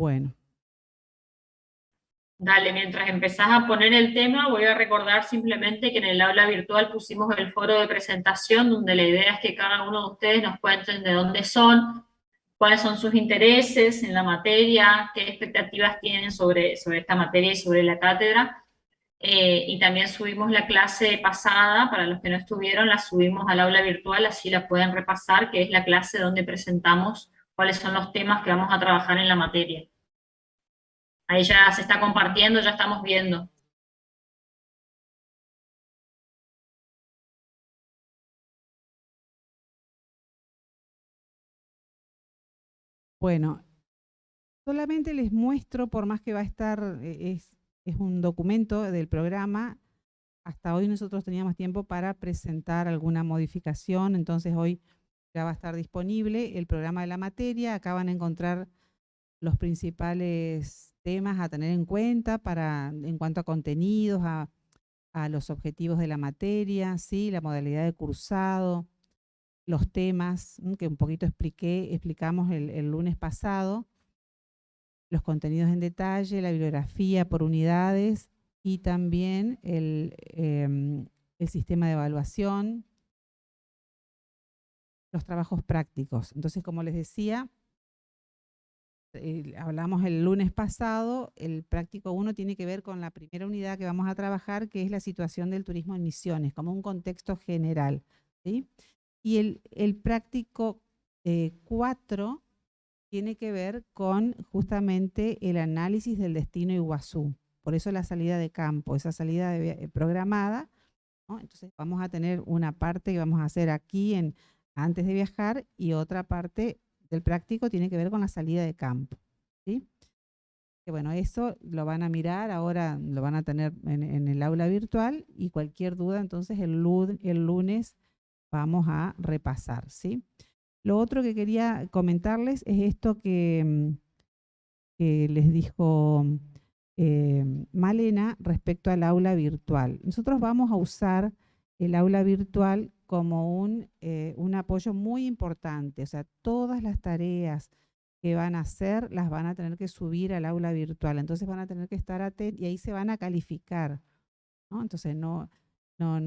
Bueno, Dale, mientras empezás a poner el tema, voy a recordar simplemente que en el aula virtual pusimos el foro de presentación, donde la idea es que cada uno de ustedes nos cuenten de dónde son, cuáles son sus intereses en la materia, qué expectativas tienen sobre esta materia y sobre la cátedra. Y también subimos la clase pasada, para los que no estuvieron, la subimos al aula virtual, así la pueden repasar, que es la clase donde presentamos cuáles son los temas que vamos a trabajar en la materia. Ahí ya se está compartiendo, ya estamos viendo. bueno, solamente les muestro, por más que va a estar, es un documento del programa. Hasta hoy nosotros teníamos tiempo para presentar alguna modificación, entonces hoy ya va a estar disponible el programa de la materia. Acá van a encontrar los principales temas a tener en cuenta en cuanto a contenidos, a los objetivos de la materia, ¿sí? La modalidad de cursado, los temas que un poquito explicamos el lunes pasado, los contenidos en detalle, la bibliografía por unidades y también el sistema de evaluación, los trabajos prácticos. Entonces, como les decía, hablamos el lunes pasado, el práctico 1 tiene que ver con la primera unidad que vamos a trabajar, que es la situación del turismo en Misiones, como un contexto general, ¿sí? Y el práctico 4 tiene que ver con justamente el análisis del destino Iguazú. Por eso la salida de campo, esa salida programada, ¿no? Entonces vamos a tener una parte que vamos a hacer aquí antes de viajar y otra parte del práctico tiene que ver con la salida de campo, ¿sí? Que bueno, eso lo van a mirar, ahora lo van a tener en el aula virtual y cualquier duda entonces el lunes vamos a repasar, ¿sí? Lo otro que quería comentarles es esto que les dijo Malena respecto al aula virtual. Nosotros vamos a usar el aula virtual como un apoyo muy importante, o sea, todas las tareas que van a hacer las van a tener que subir al aula virtual, entonces van a tener que estar atentos y ahí se van a calificar, ¿no? Entonces no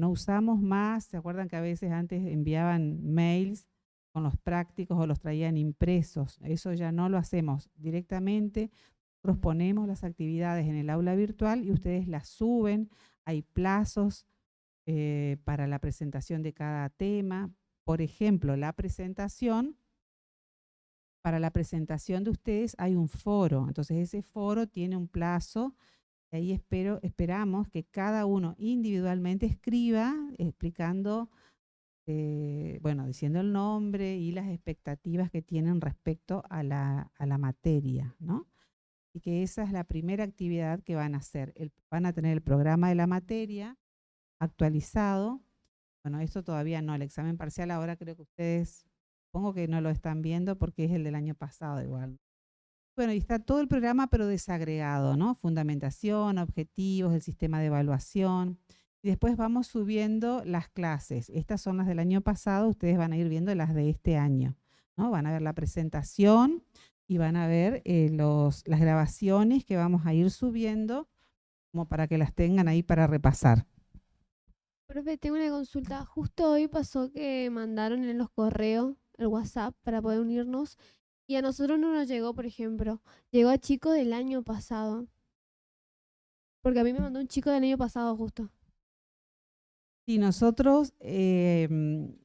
usamos más, ¿se acuerdan que a veces antes enviaban mails con los prácticos o los traían impresos? Eso ya no lo hacemos directamente. Nosotros ponemos las actividades en el aula virtual y ustedes las suben. Hay plazos para la presentación de cada tema. Por ejemplo, para la presentación de ustedes hay un foro. Entonces ese foro tiene un plazo. Y ahí esperamos que cada uno individualmente escriba explicando, bueno, diciendo el nombre y las expectativas que tienen respecto a la materia, ¿no? Y que esa es la primera actividad que van a hacer. Van a tener el programa de la materia actualizado. Bueno, esto todavía no, el examen parcial ahora creo que ustedes, supongo que no lo están viendo porque es el del año pasado igual. Bueno, y está todo el programa pero desagregado, ¿no? Fundamentación, objetivos, el sistema de evaluación. Y después vamos subiendo las clases. Estas son las del año pasado, ustedes van a ir viendo las de este año, ¿no? Van a ver la presentación y van a ver las grabaciones que vamos a ir subiendo como para que las tengan ahí para repasar. Profe, tengo una consulta. Justo hoy pasó que mandaron en los correos el WhatsApp para poder unirnos y a nosotros no nos llegó, por ejemplo. Llegó a chico del año pasado. Porque a mí me mandó un chico del año pasado justo. Y nosotros, el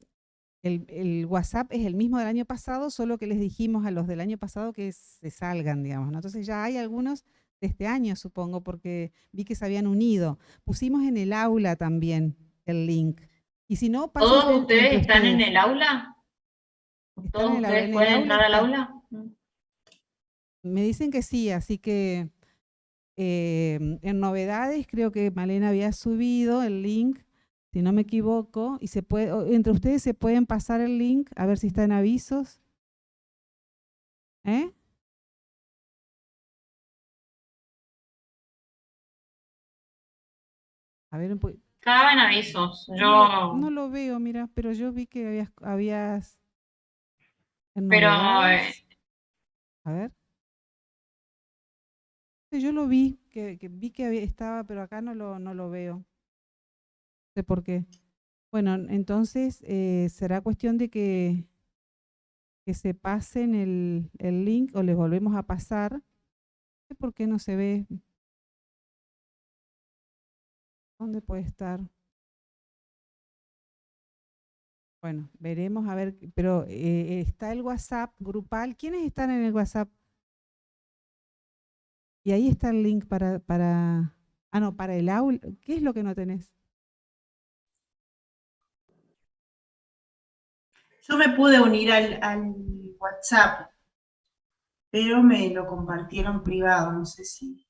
WhatsApp es el mismo del año pasado, solo que les dijimos a los del año pasado que se salgan, digamos, ¿no? Entonces ya hay algunos de este año, supongo, porque vi que se habían unido. Pusimos en el aula también el link. Y si no, pásense ¿Todos entre ustedes están en ustedes. el aula? ¿Están en ¿Todos el aula? ustedes En el pueden aula entrar al está. aula? Me dicen que sí, así que en novedades creo que Malena había subido el link, si no me equivoco, y entre ustedes se pueden pasar el link, a ver si está en avisos. ¿Eh? A ver, Estaba en avisos. no Yo, lo veo, mira, pero yo vi que habías en pero novedades. A ver. Yo lo vi, vi que estaba, pero acá no lo veo. No sé por qué. Bueno, entonces será cuestión de que se pasen el link o les volvemos a pasar. No sé por qué no se ve. ¿Dónde puede estar? Bueno, veremos a ver, pero está el WhatsApp grupal. ¿Quiénes están en el WhatsApp? Y ahí está el link para el aula. ¿Qué es lo que no tenés? Yo me pude unir al WhatsApp, pero me lo compartieron privado, no sé si.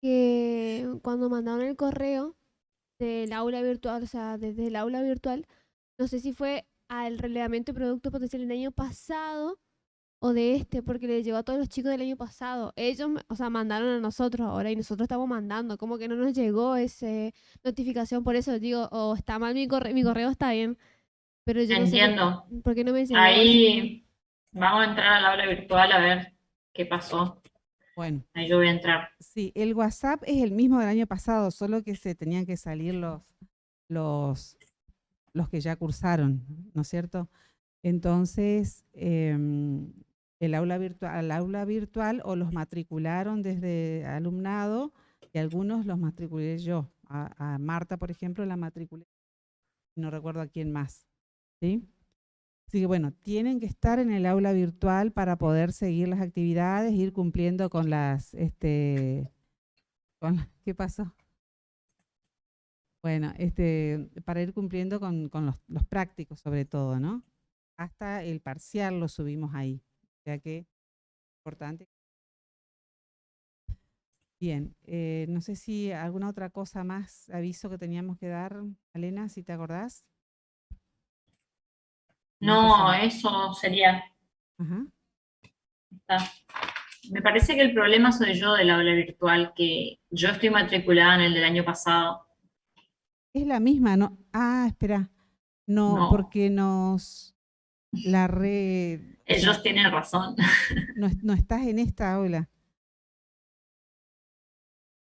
Que cuando mandaron el correo del aula virtual, o sea, desde el aula virtual, no sé si fue al relevamiento de productos potenciales del año pasado o de este, porque le llegó a todos los chicos del año pasado. Ellos, o sea, mandaron a nosotros ahora y nosotros estamos mandando, como que no nos llegó esa notificación, por eso digo, o está mal mi correo está bien, pero yo no sé Entiendo. por qué no me llegó eso. Ahí vamos a entrar al aula virtual a ver qué pasó. Bueno, Ahí yo voy a entrar. sí, el WhatsApp es el mismo del año pasado, solo que se tenían que salir los que ya cursaron, ¿no es cierto? Entonces, al aula virtual o los matricularon desde alumnado y algunos los matriculé yo. A Marta, por ejemplo, la matriculé, no recuerdo a quién más, ¿sí? Así que bueno, tienen que estar en el aula virtual para poder seguir las actividades, ir cumpliendo con ¿qué pasó? Bueno, para ir cumpliendo con los prácticos sobre todo, ¿no? Hasta el parcial lo subimos ahí. O sea que es importante. Bien, no sé si alguna otra cosa más, aviso que teníamos que dar, Elena, si te acordás. No, eso sería. Ajá. Está. Me parece que el problema soy yo del aula virtual, que yo estoy matriculada en el del año pasado. Es la misma, ¿no? Ah, espera. No, No, porque la red, o ellos sea, tienen razón. no estás en esta aula.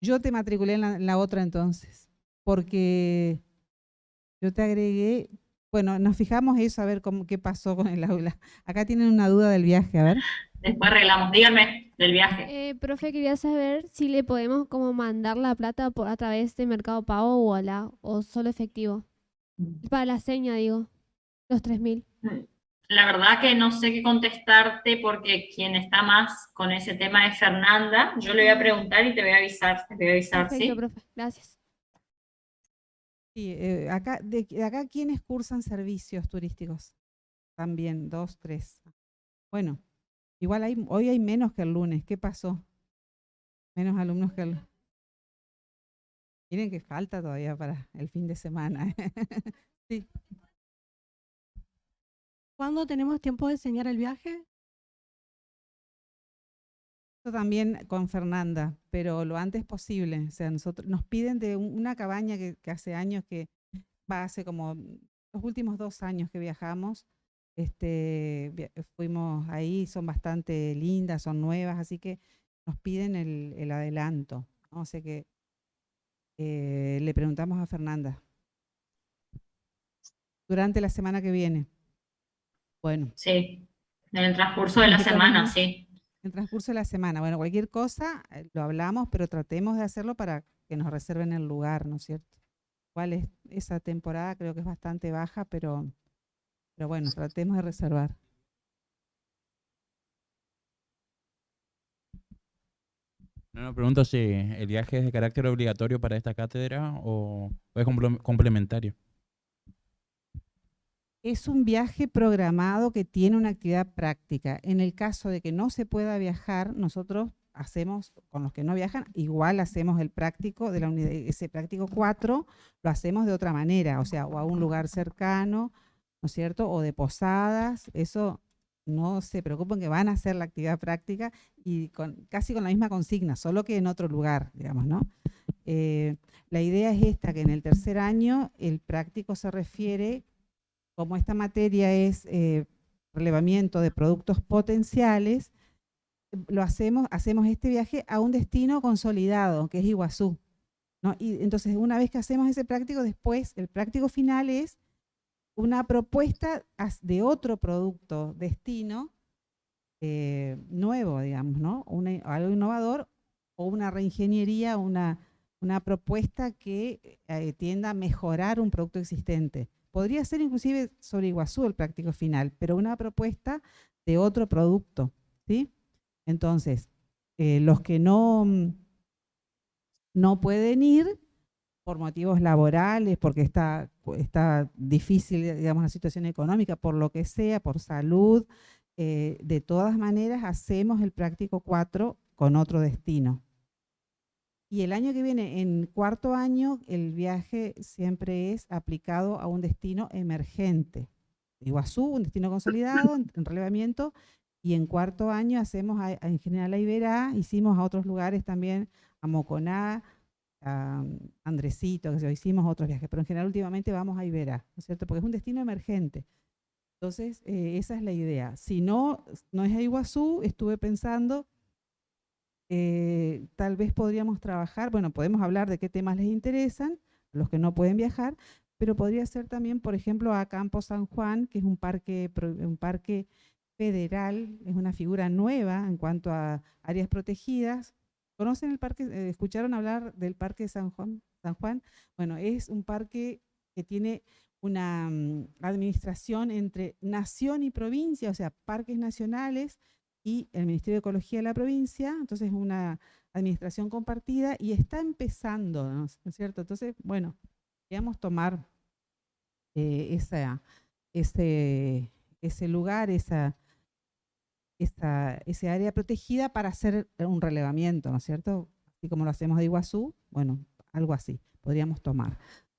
Yo te matriculé en la otra entonces, porque yo te agregué, bueno, nos fijamos eso, a ver qué pasó con el aula. Acá tienen una duda del viaje, a ver. Después arreglamos. Díganme del viaje. Profe, quería saber si le podemos como mandar la plata a través de Mercado Pago o solo efectivo. Para la seña, digo, los 3.000. La verdad que no sé qué contestarte porque quien está más con ese tema es Fernanda. Yo le voy a preguntar y te voy a avisar, Perfecto, ¿sí? profe, gracias. Sí, acá, de acá, ¿quiénes cursan servicios turísticos? También, 2, 3. Bueno, igual hoy hay menos que el lunes. ¿Qué pasó? Menos alumnos que el lunes. Miren que falta todavía para el fin de semana. Sí. ¿Cuándo tenemos tiempo de enseñar el viaje? Esto también con Fernanda, pero lo antes posible. O sea, nos piden de una cabaña que hace años hace como los últimos 2 años que viajamos. Fuimos ahí, son bastante lindas, son nuevas, así que nos piden el adelanto, ¿no? O sea que le preguntamos a Fernanda durante la semana que viene. Bueno, Sí, en el transcurso de la esto semana, mismo, sí. en el transcurso de la semana. Bueno, cualquier cosa lo hablamos, pero tratemos de hacerlo para que nos reserven el lugar, ¿no es cierto? Igual esa temporada creo que es bastante baja, pero bueno, tratemos de reservar. No, pregunto si el viaje es de carácter obligatorio para esta cátedra o es complementario. Es un viaje programado que tiene una actividad práctica. En el caso de que no se pueda viajar, nosotros hacemos, con los que no viajan, igual hacemos el práctico de la unidad, ese práctico 4, lo hacemos de otra manera, o sea, o a un lugar cercano, ¿no es cierto? O de posadas, eso no se preocupen que van a hacer la actividad práctica y casi con la misma consigna, solo que en otro lugar, digamos, ¿no? La idea es esta, que en el tercer año el práctico se refiere, como esta materia es relevamiento de productos potenciales, hacemos este viaje a un destino consolidado, que es Iguazú, ¿no? Y entonces, una vez que hacemos ese práctico, después el práctico final es una propuesta de otro producto, destino, nuevo, digamos, ¿no? Algo innovador o una reingeniería, una propuesta que tienda a mejorar un producto existente. Podría ser inclusive sobre Iguazú el práctico final, pero una propuesta de otro producto, ¿sí? Entonces, los que no pueden ir por motivos laborales, porque está difícil, digamos, la situación económica, por lo que sea, por salud, de todas maneras hacemos el práctico 4 con otro destino. Y el año que viene, en cuarto año, el viaje siempre es aplicado a un destino emergente. Iguazú, un destino consolidado, en relevamiento, y en cuarto año hacemos en general a Iberá, hicimos a otros lugares también, a Moconá, a Andresito, que hicimos otros viajes, pero en general últimamente vamos a Iberá, ¿no es cierto? Porque es un destino emergente. Entonces, esa es la idea. Si no es a Iguazú, estuve pensando, tal vez podríamos trabajar, bueno, podemos hablar de qué temas les interesan, los que no pueden viajar, pero podría ser también, por ejemplo, a Campo San Juan, que es un parque federal, es una figura nueva en cuanto a áreas protegidas. ¿Conocen el parque? ¿Escucharon hablar del Parque de San Juan? Bueno, es un parque que tiene una administración entre nación y provincia, o sea, parques nacionales y el Ministerio de Ecología de la provincia, entonces es una administración compartida y está empezando, ¿no es cierto? Entonces, bueno, queríamos tomar ese lugar, ese área protegida para hacer un relevamiento, ¿no es cierto? Así como lo hacemos de Iguazú, bueno, algo así podríamos tomar,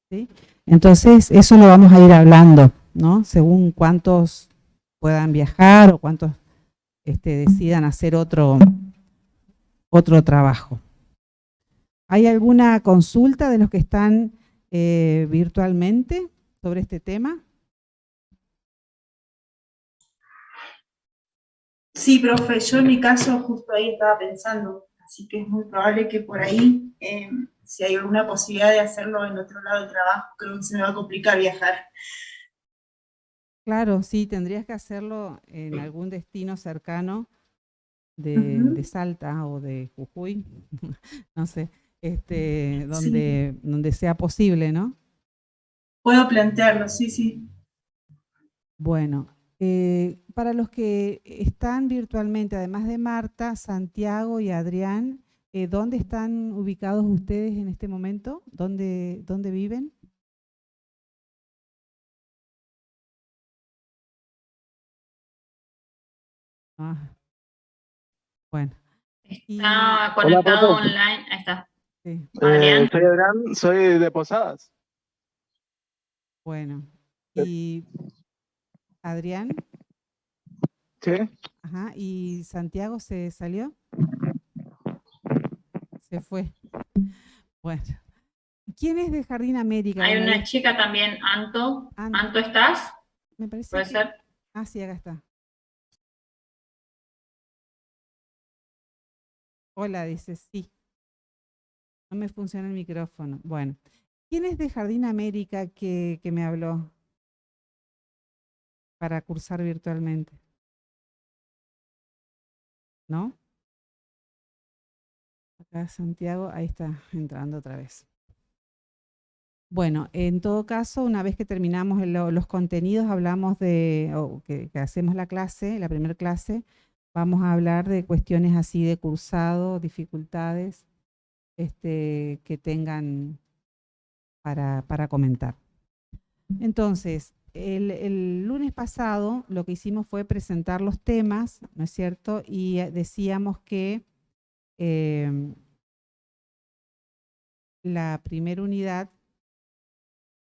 ¿sí? Entonces, eso lo vamos a ir hablando, ¿no? Según cuántos puedan viajar o cuántos decidan hacer otro trabajo. ¿Hay alguna consulta de los que están virtualmente sobre este tema? Sí, profe, yo en mi caso justo ahí estaba pensando, así que es muy probable que por ahí, si hay alguna posibilidad de hacerlo en otro lado del trabajo, creo que se me va a complicar viajar. Claro, sí, tendrías que hacerlo en algún destino cercano de Salta o de Jujuy, no sé, donde sea posible, ¿no? Puedo plantearlo, sí, sí. Bueno, para los que están virtualmente, además de Marta, Santiago y Adrián, ¿dónde están ubicados ustedes en este momento? ¿Dónde viven? Ah, bueno. Está conectado online, ahí está. Sí. Adrián. Soy Adrián, soy de Posadas. Bueno, y Adrián, Sí. ajá, ¿y Santiago se salió? Se fue. Bueno, ¿quién es de Jardín América? Hay Bueno, una chica también, Anto. Anto. ¿Anto estás? Me parece ¿Puede que... ser? Ah, sí, acá está. Hola, dice, sí. No me funciona el micrófono. Bueno, ¿quién es de Jardín América que me habló para cursar virtualmente? ¿No? Acá Santiago, ahí está entrando otra vez. Bueno, en todo caso, una vez que terminamos los contenidos, hablamos que hacemos la clase, la primera clase, vamos a hablar de cuestiones así de cursado, dificultades que tengan para comentar. Entonces, el lunes pasado lo que hicimos fue presentar los temas, ¿no es cierto? Y decíamos que la primera unidad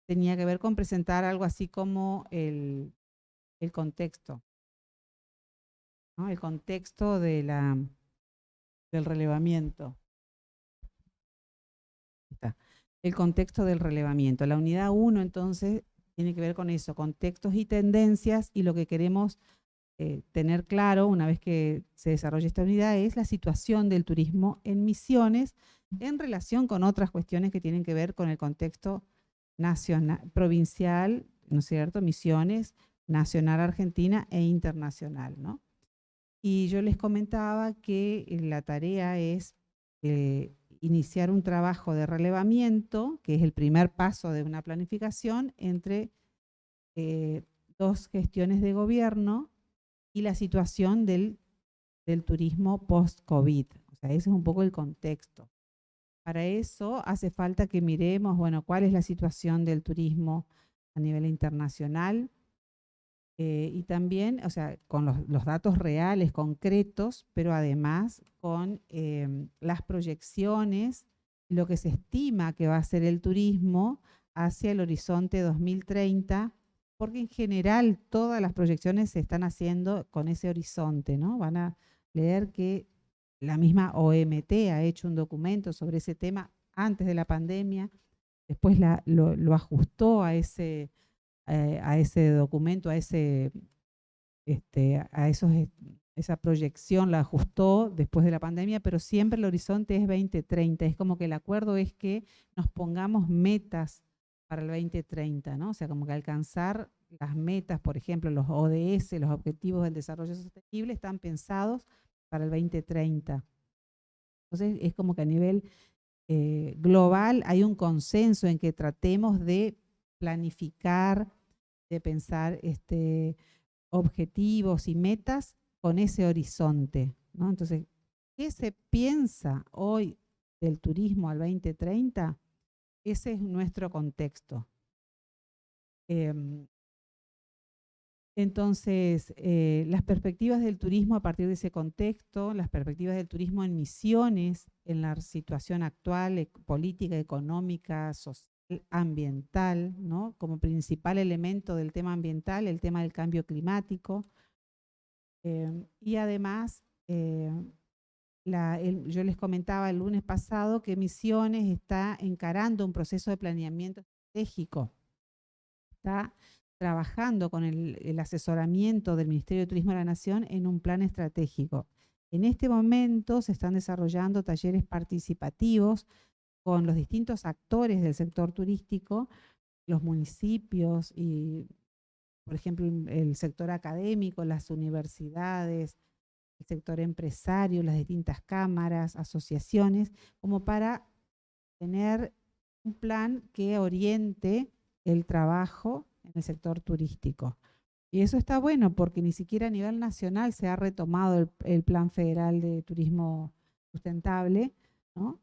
tenía que ver con presentar algo así como el contexto, ¿no? El contexto del relevamiento. Está. El contexto del relevamiento. La unidad 1 entonces tiene que ver con eso, contextos y tendencias, y lo que queremos tener claro, una vez que se desarrolle esta unidad, es la situación del turismo en Misiones en relación con otras cuestiones que tienen que ver con el contexto nacional, provincial, ¿no es cierto?, Misiones, nacional Argentina e internacional, ¿no? Y yo les comentaba que la tarea es iniciar un trabajo de relevamiento, que es el primer paso de una planificación entre dos gestiones de gobierno y la situación del turismo post-COVID. O sea, ese es un poco el contexto. Para eso hace falta que miremos, bueno, cuál es la situación del turismo a nivel internacional, y también, o sea, con los datos reales, concretos, pero además con las proyecciones, lo que se estima que va a ser el turismo hacia el horizonte 2030, porque en general todas las proyecciones se están haciendo con ese horizonte, ¿no? Van a leer que la misma OMT ha hecho un documento sobre ese tema antes de la pandemia, después lo ajustó a ese documento, esa proyección la ajustó después de la pandemia, pero siempre el horizonte es 2030. Es como que el acuerdo es que nos pongamos metas para el 2030, ¿no? O sea, como que alcanzar las metas, por ejemplo, los ODS, los Objetivos del Desarrollo Sostenible, están pensados para el 2030. Entonces, es como que a nivel global hay un consenso en que tratemos de planificar, de pensar objetivos y metas con ese horizonte, ¿no? Entonces, ¿qué se piensa hoy del turismo al 2030? Ese es nuestro contexto. Entonces, las perspectivas del turismo a partir de ese contexto, las perspectivas del turismo en Misiones, en la situación actual, política, económica, social, ambiental, ¿no? Como principal elemento del tema ambiental, el tema del cambio climático. Y además, yo les comentaba el lunes pasado que Misiones está encarando un proceso de planeamiento estratégico. Está trabajando con el asesoramiento del Ministerio de Turismo de la Nación en un plan estratégico. En este momento se están desarrollando talleres participativos con los distintos actores del sector turístico, los municipios y, por ejemplo, el sector académico, las universidades, el sector empresario, las distintas cámaras, asociaciones, como para tener un plan que oriente el trabajo en el sector turístico. Y eso está bueno porque ni siquiera a nivel nacional se ha retomado el Plan Federal de Turismo Sustentable, ¿no?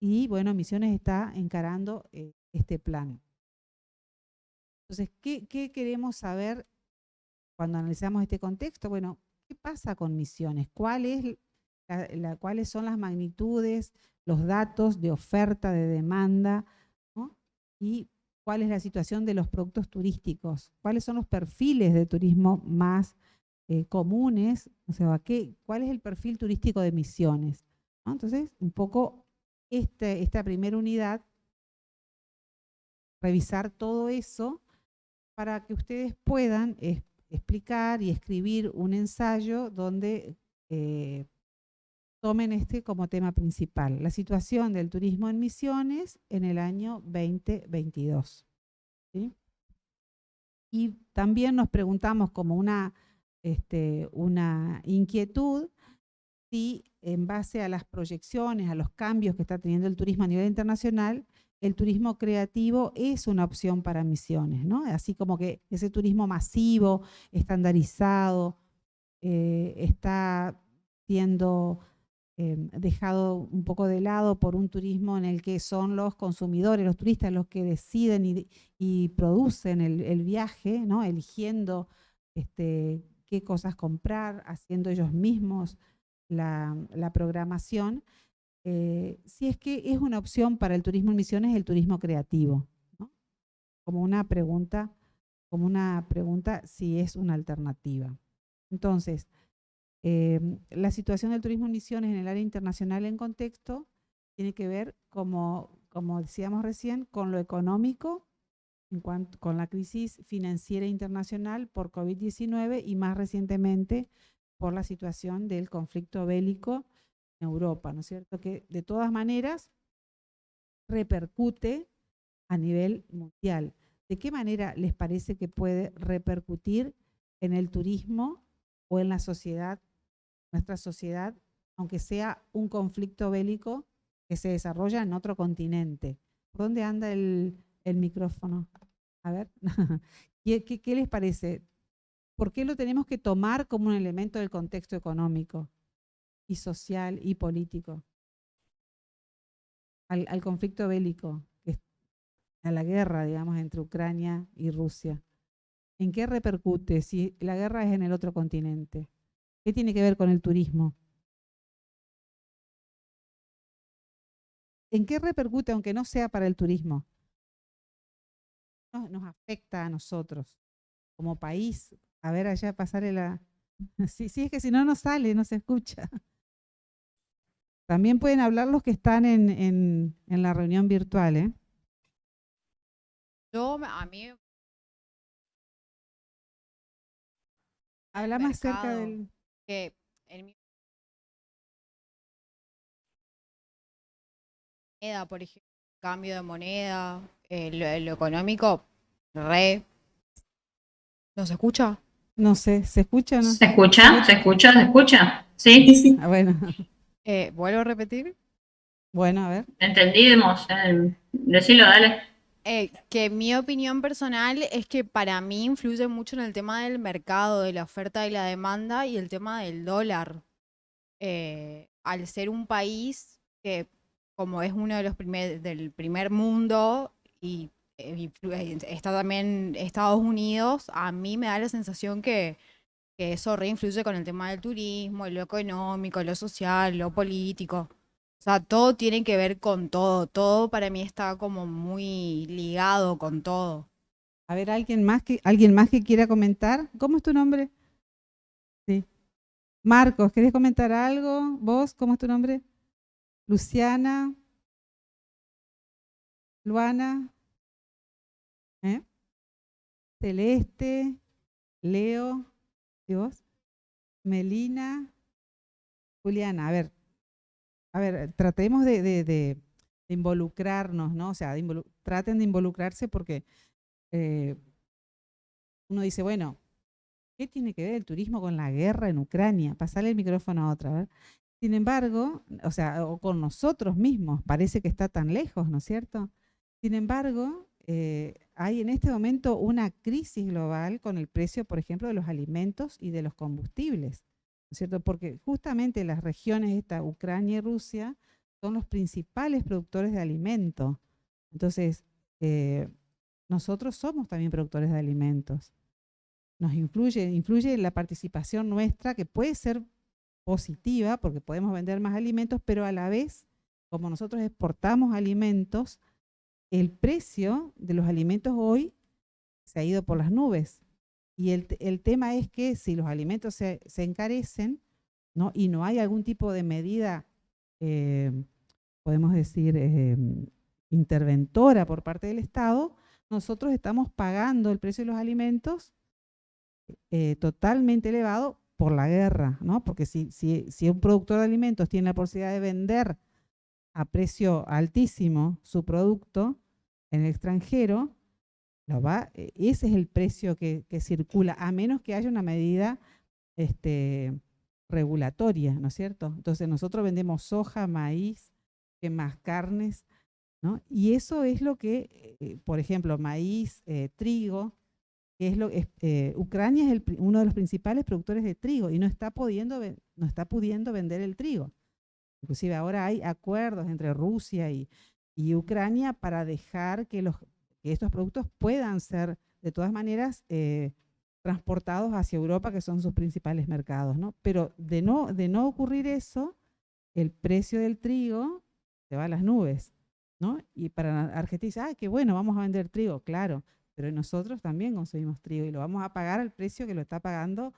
Y bueno, Misiones está encarando este plan. Entonces, ¿qué queremos saber cuando analizamos este contexto? Bueno, ¿qué pasa con Misiones? ¿Cuáles son las magnitudes, los datos de oferta, de demanda, ¿no? Y cuál es la situación de los productos turísticos, cuáles son los perfiles de turismo más comunes, o sea, cuál es el perfil turístico de Misiones, ¿no? Entonces, un poco esta primera unidad, revisar todo eso para que ustedes puedan explicar y escribir un ensayo donde tomen como tema principal la situación del turismo en Misiones en el año 2022. ¿Sí? Y también nos preguntamos como una inquietud si en base a las proyecciones, a los cambios que está teniendo el turismo a nivel internacional, el turismo creativo es una opción para Misiones, ¿no? Así como que ese turismo masivo, estandarizado, está siendo dejado un poco de lado por un turismo en el que son los consumidores, los turistas, los que deciden y producen el viaje, ¿no? Eligiendo qué cosas comprar, haciendo ellos mismos la programación. Si es que es una opción para el turismo en Misiones, el turismo creativo, ¿no? Como una pregunta si es una alternativa. Entonces, la situación del turismo en Misiones en el área internacional en contexto tiene que ver, como decíamos recién, con lo económico, con la crisis financiera internacional por COVID-19 y más recientemente por la situación del conflicto bélico en Europa, ¿no es cierto? Que de todas maneras repercute a nivel mundial. ¿De qué manera les parece que puede repercutir en el turismo o en la sociedad, nuestra sociedad, aunque sea un conflicto bélico que se desarrolla en otro continente? ¿Por dónde anda el micrófono? A ver, ¿qué les parece? ¿Por qué lo tenemos que tomar como un elemento del contexto económico y social y político? Al conflicto bélico, a la guerra, digamos, entre Ucrania y Rusia. ¿En qué repercute si la guerra es en el otro continente? ¿Qué tiene que ver con el turismo? ¿En qué repercute, aunque no sea para el turismo? Nos afecta a nosotros como país. A ver, allá pasarle la... Sí, es que si no, no sale, no se escucha. También pueden hablar los que están en la reunión virtual, ¿eh? A mí Habla más cerca mercado, del... que en mi moneda, por ejemplo, cambio de moneda, lo económico, re. ¿No se escucha? No sé, ¿se escucha o no? ¿Se escucha? ¿Se escucha? ¿Se escucha? Sí, Sí, sí. Ah, bueno, ¿Vuelvo a repetir? bueno, a ver. entendimos. Decilo, dale. Que mi opinión personal es que para mí influye mucho en el tema del mercado, de la oferta y la demanda y el tema del dólar. Al ser un país que, como es uno de los del primer mundo y está también Estados Unidos, a mí me da la sensación que eso reinfluye con el tema del turismo, lo económico, lo social, lo político. O sea, todo tiene que ver con todo. Todo para mí está como muy ligado con todo. A ver, ¿alguien más que quiera comentar? ¿Cómo es tu nombre? Sí. Marcos, ¿querés comentar algo? ¿Vos? ¿Cómo es tu nombre? Luciana. Luana. ¿Eh? Celeste. Leo. ¿Y vos? Melina. Juliana. A ver, tratemos de involucrarnos, ¿no? O sea, traten de involucrarse porque uno dice, bueno, ¿qué tiene que ver el turismo con la guerra en Ucrania? Pasarle el micrófono a otra, a ver. Sin embargo, o sea, o con nosotros mismos, parece que está tan lejos, ¿no es cierto? Sin embargo, hay en este momento una crisis global con el precio, por ejemplo, de los alimentos y de los combustibles, ¿no es cierto? Porque justamente las regiones, Ucrania y Rusia, son los principales productores de alimentos. Entonces, nosotros somos también productores de alimentos. Nos influye la participación nuestra, que puede ser positiva porque podemos vender más alimentos, pero a la vez, como nosotros exportamos alimentos, el precio de los alimentos hoy se ha ido por las nubes. Y el tema es que si los alimentos se encarecen, ¿no? Y no hay algún tipo de medida, podemos decir, interventora por parte del Estado, nosotros estamos pagando el precio de los alimentos totalmente elevado por la guerra, ¿no? Porque si un productor de alimentos tiene la posibilidad de vender a precio altísimo su producto en el extranjero, ese es el precio que circula, a menos que haya una medida regulatoria, ¿no es cierto? Entonces nosotros vendemos soja, maíz, que más carnes, ¿no? Y eso es lo que, por ejemplo, maíz, trigo, que es Ucrania es uno de los principales productores de trigo y no está pudiendo vender el trigo. Inclusive ahora hay acuerdos entre Rusia y Ucrania para dejar que estos productos puedan ser, de todas maneras, transportados hacia Europa, que son sus principales mercados, ¿no? Pero de no ocurrir eso, el precio del trigo se va a las nubes, ¿no? Y para Argentina dice, qué bueno, vamos a vender trigo, claro, pero nosotros también consumimos trigo y lo vamos a pagar al precio que lo está pagando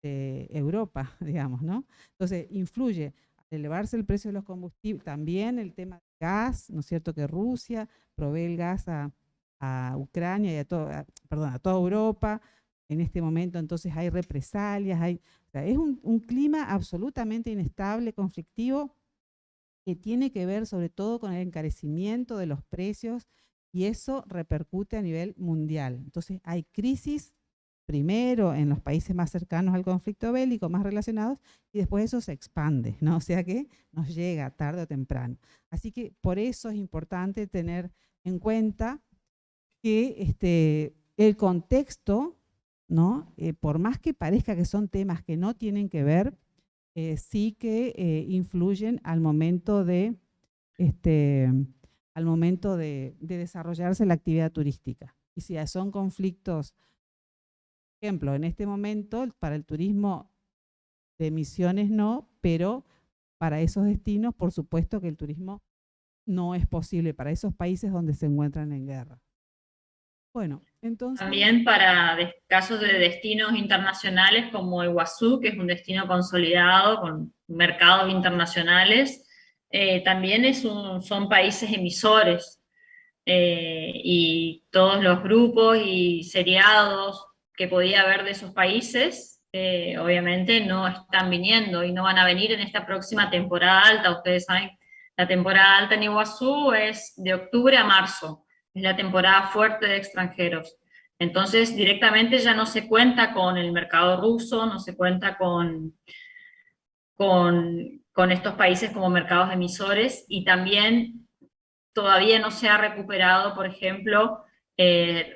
Europa, digamos, ¿no? Entonces, influye al elevarse el precio de los combustibles, también el tema del gas, ¿no es cierto? Que Rusia provee el gas a a Ucrania y a toda Europa. En este momento entonces hay represalias, o sea, es un clima absolutamente inestable, conflictivo, que tiene que ver sobre todo con el encarecimiento de los precios, y eso repercute a nivel mundial. Entonces hay crisis primero en los países más cercanos al conflicto bélico, más relacionados, y después eso se expande, ¿no? O sea que nos llega tarde o temprano. Así que por eso es importante tener en cuenta que el contexto, ¿no? Por más que parezca que son temas que no tienen que ver, sí que influyen al momento de desarrollarse la actividad turística. Y si son conflictos, por ejemplo, en este momento para el turismo de Misiones no, pero para esos destinos, por supuesto que el turismo no es posible para esos países donde se encuentran en guerra. Bueno, entonces... También para casos de destinos internacionales como Iguazú, que es un destino consolidado con mercados internacionales, también son países emisores, y todos los grupos y seriados que podía haber de esos países, obviamente no están viniendo y no van a venir en esta próxima temporada alta. Ustedes saben, la temporada alta en Iguazú es de octubre a marzo, es la temporada fuerte de extranjeros. Entonces, directamente ya no se cuenta con el mercado ruso, no se cuenta con estos países como mercados emisores, y también todavía no se ha recuperado, por ejemplo,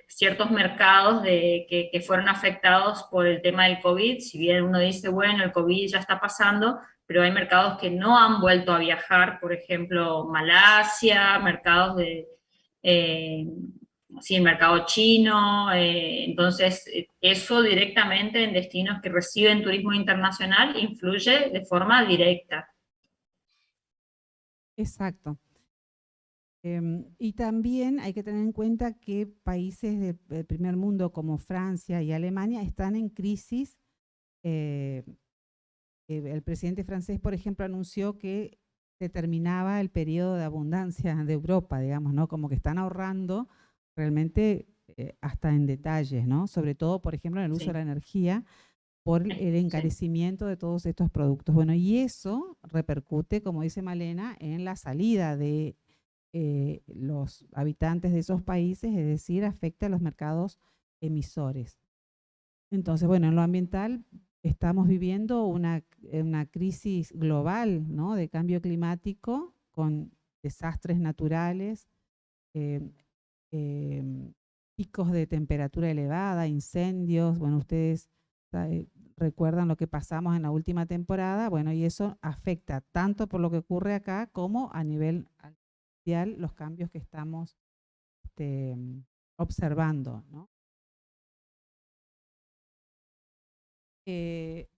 ciertos mercados que fueron afectados por el tema del COVID. Si bien uno dice, bueno, el COVID ya está pasando, pero hay mercados que no han vuelto a viajar, por ejemplo, Malasia, mercados sí, el mercado chino. Entonces, eso directamente en destinos que reciben turismo internacional influye de forma directa. Exacto. Y también hay que tener en cuenta que países del primer mundo como Francia y Alemania están en crisis. El presidente francés, por ejemplo, anunció que se terminaba el periodo de abundancia de Europa, digamos, ¿no? Como que están ahorrando realmente hasta en detalles, ¿no? Sobre todo, por ejemplo, en el uso de la energía, por el encarecimiento de todos estos productos. Bueno, y eso repercute, como dice Malena, en la salida de los habitantes de esos países, es decir, afecta a los mercados emisores. Entonces, bueno, en lo ambiental estamos viviendo una crisis global, ¿no? De cambio climático, con desastres naturales, picos de temperatura elevada, incendios. Bueno, ustedes recuerdan lo que pasamos en la última temporada. Bueno, y eso afecta tanto por lo que ocurre acá como a nivel mundial, los cambios que estamos observando, ¿no?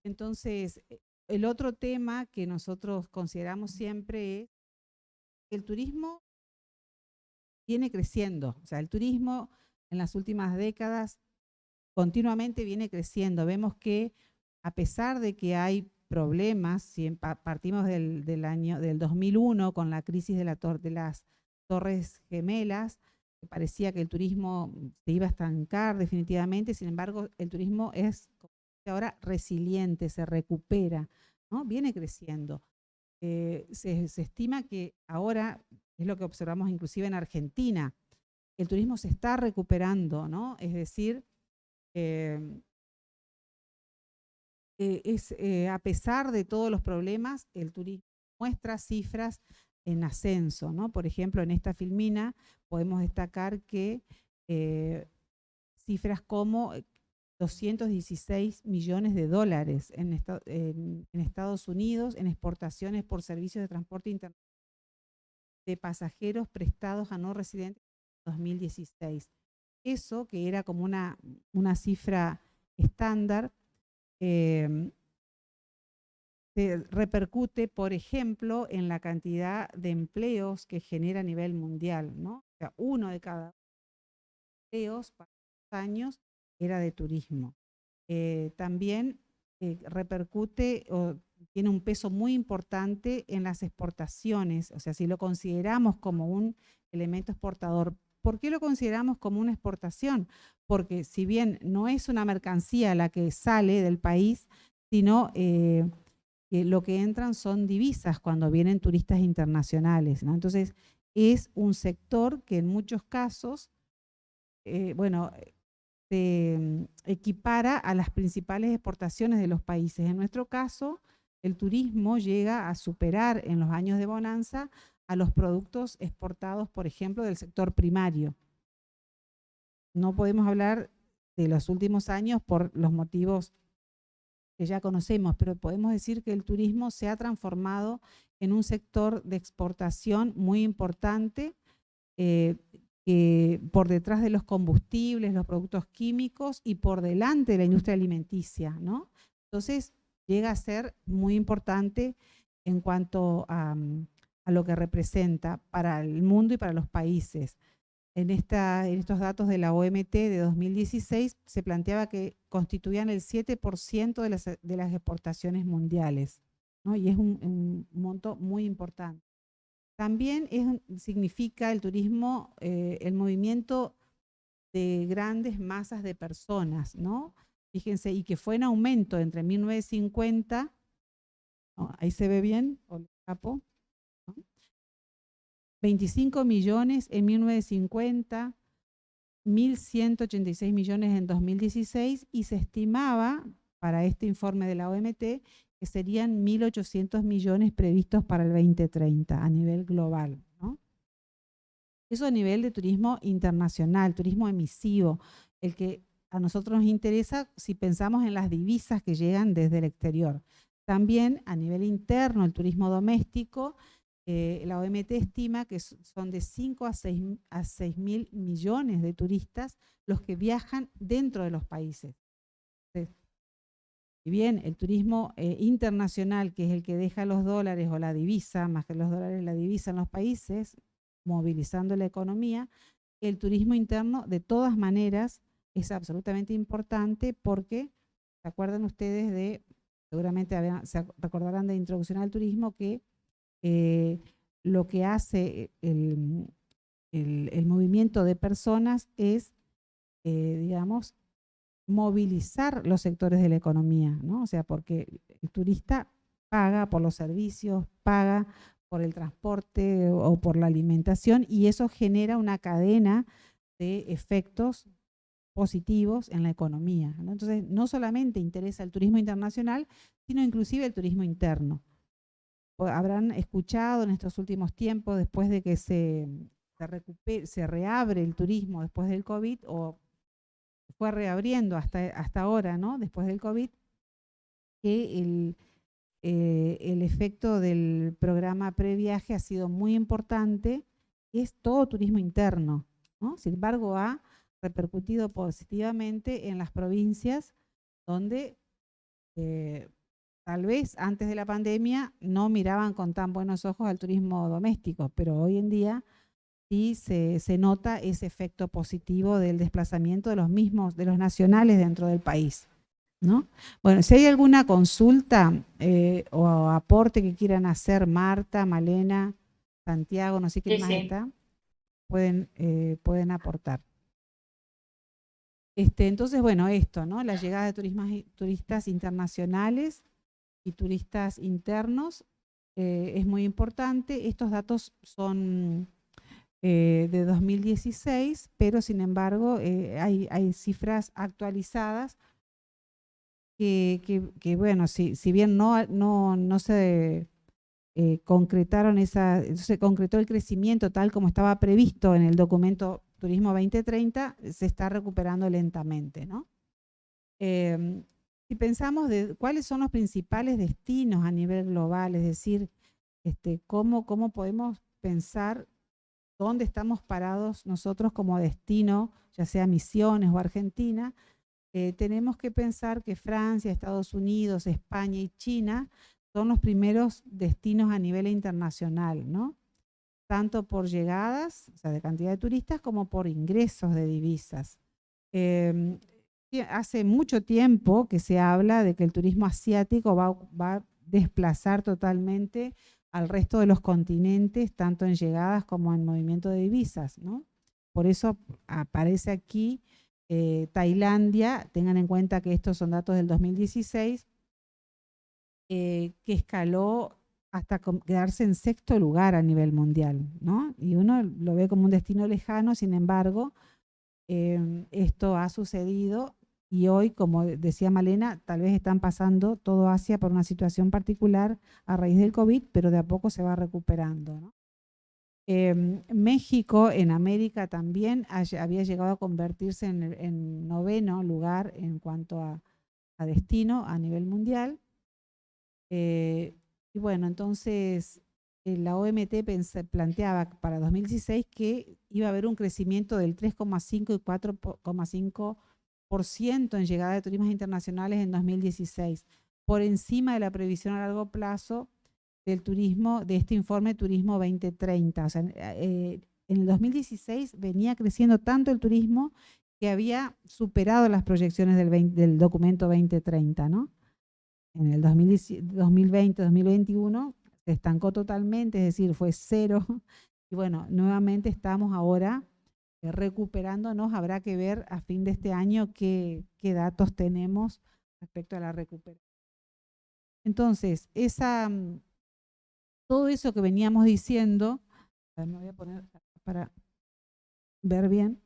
Entonces, el otro tema que nosotros consideramos siempre es que el turismo viene creciendo. O sea, el turismo en las últimas décadas continuamente viene creciendo. Vemos que a pesar de que hay problemas, si partimos del año 2001 con la crisis de las Torres Gemelas, parecía que el turismo se iba a estancar definitivamente. Sin embargo, el turismo es ahora resiliente, se recupera, ¿no? Viene creciendo. Se estima que ahora, es lo que observamos inclusive en Argentina, el turismo se está recuperando, ¿no? Es decir, a pesar de todos los problemas, el turismo muestra cifras en ascenso, ¿no? Por ejemplo, en esta filmina podemos destacar que cifras como 216 millones de dólares en Estados Unidos en exportaciones por servicios de transporte internacional de pasajeros prestados a no residentes en 2016. Eso, que era como una cifra estándar, se repercute, por ejemplo, en la cantidad de empleos que genera a nivel mundial, ¿no? O sea, 1 de cada empleos para los años era de turismo. También repercute o tiene un peso muy importante en las exportaciones. O sea, si lo consideramos como un elemento exportador ¿por qué lo consideramos como una exportación? Porque si bien no es una mercancía la que sale del país, sino que lo que entran son divisas cuando vienen turistas internacionales, ¿no? Entonces, es un sector que en muchos casos, se equipara a las principales exportaciones de los países. En nuestro caso, el turismo llega a superar en los años de bonanza a los productos exportados, por ejemplo, del sector primario. No podemos hablar de los últimos años por los motivos que ya conocemos, pero podemos decir que el turismo se ha transformado en un sector de exportación muy importante, que por detrás de los combustibles, los productos químicos y por delante de la industria alimenticia, ¿no? Entonces llega a ser muy importante en cuanto a lo que representa para el mundo y para los países. En estos datos de la OMT de 2016 se planteaba que constituían el 7% de las exportaciones mundiales, ¿no? Y es un monto muy importante. También significa el turismo el movimiento de grandes masas de personas, ¿no? Fíjense, y que fue en aumento entre 1950, ¿no? Ahí se ve bien, o lo tapo, ¿no? 25 millones en 1950, 1.186 millones en 2016, y se estimaba, para este informe de la OMT, que serían 1.800 millones previstos para el 2030 a nivel global, ¿no? Eso a nivel de turismo internacional, turismo emisivo, el que a nosotros nos interesa si pensamos en las divisas que llegan desde el exterior. También a nivel interno, el turismo doméstico, la OMT estima que son de 5 a 6.000 millones de turistas los que viajan dentro de los países. Si bien el turismo internacional, que es el que deja los dólares o la divisa, más que los dólares, la divisa en los países, movilizando la economía, el turismo interno de todas maneras es absolutamente importante porque, ¿se acuerdan ustedes de, seguramente se recordarán de Introducción al Turismo, que lo que hace el movimiento de personas es, digamos, movilizar los sectores de la economía, ¿no? O sea, porque el turista paga por los servicios, paga por el transporte o por la alimentación, y eso genera una cadena de efectos positivos en la economía, ¿no? Entonces, no solamente interesa el turismo internacional, sino inclusive el turismo interno. Habrán escuchado en estos últimos tiempos, después de que se reabre el turismo después del COVID, o fue reabriendo hasta ahora, ¿no? Después del COVID, que el efecto del programa previaje ha sido muy importante, y es todo turismo interno, ¿no? Sin embargo, ha repercutido positivamente en las provincias donde tal vez antes de la pandemia no miraban con tan buenos ojos al turismo doméstico, pero hoy en día sí se nota ese efecto positivo del desplazamiento de los mismos, de los nacionales dentro del país, ¿no? Bueno, si hay alguna consulta o aporte que quieran hacer, Marta, Malena, Santiago, no sé quién más está, pueden aportar. Entonces, bueno, esto, ¿no? La llegada de turistas internacionales y turistas internos es muy importante. Estos datos son de 2016, pero sin embargo hay cifras actualizadas que bueno, si bien no se concretaron se concretó el crecimiento tal como estaba previsto en el documento Turismo 2030, se está recuperando lentamente, ¿no? Si pensamos de cuáles son los principales destinos a nivel global, es decir, cómo podemos pensar dónde estamos parados nosotros como destino, ya sea Misiones o Argentina, tenemos que pensar que Francia, Estados Unidos, España y China son los primeros destinos a nivel internacional, ¿no? Tanto por llegadas, o sea, de cantidad de turistas, como por ingresos de divisas. Hace mucho tiempo que se habla de que el turismo asiático va a desplazar totalmente al resto de los continentes, tanto en llegadas como en movimiento de divisas, ¿no? por eso aparece aquí Tailandia. Tengan en cuenta que estos son datos del 2016, que escaló hasta quedarse en 6º lugar a nivel mundial, ¿no? Y uno lo ve como un destino lejano, sin embargo, esto ha sucedido y hoy, como decía Malena, tal vez están pasando todo Asia por una situación particular a raíz del COVID, pero de a poco se va recuperando, ¿no? México en América también había llegado a convertirse en 9º lugar en cuanto a destino a nivel mundial. Y bueno, entonces la OMT planteaba para 2016 que iba a haber un crecimiento del 3,5 y 4,5% en llegada de turistas internacionales en 2016, por encima de la previsión a largo plazo del turismo, de este informe Turismo 2030. O sea, en el 2016 venía creciendo tanto el turismo que había superado las proyecciones del documento 2030, ¿no? En el 2020-2021 se estancó totalmente, es decir, fue 0. Y bueno, nuevamente estamos ahora recuperándonos. Habrá que ver a fin de este año qué datos tenemos respecto a la recuperación. Entonces, todo eso que veníamos diciendo, me voy a poner para ver bien,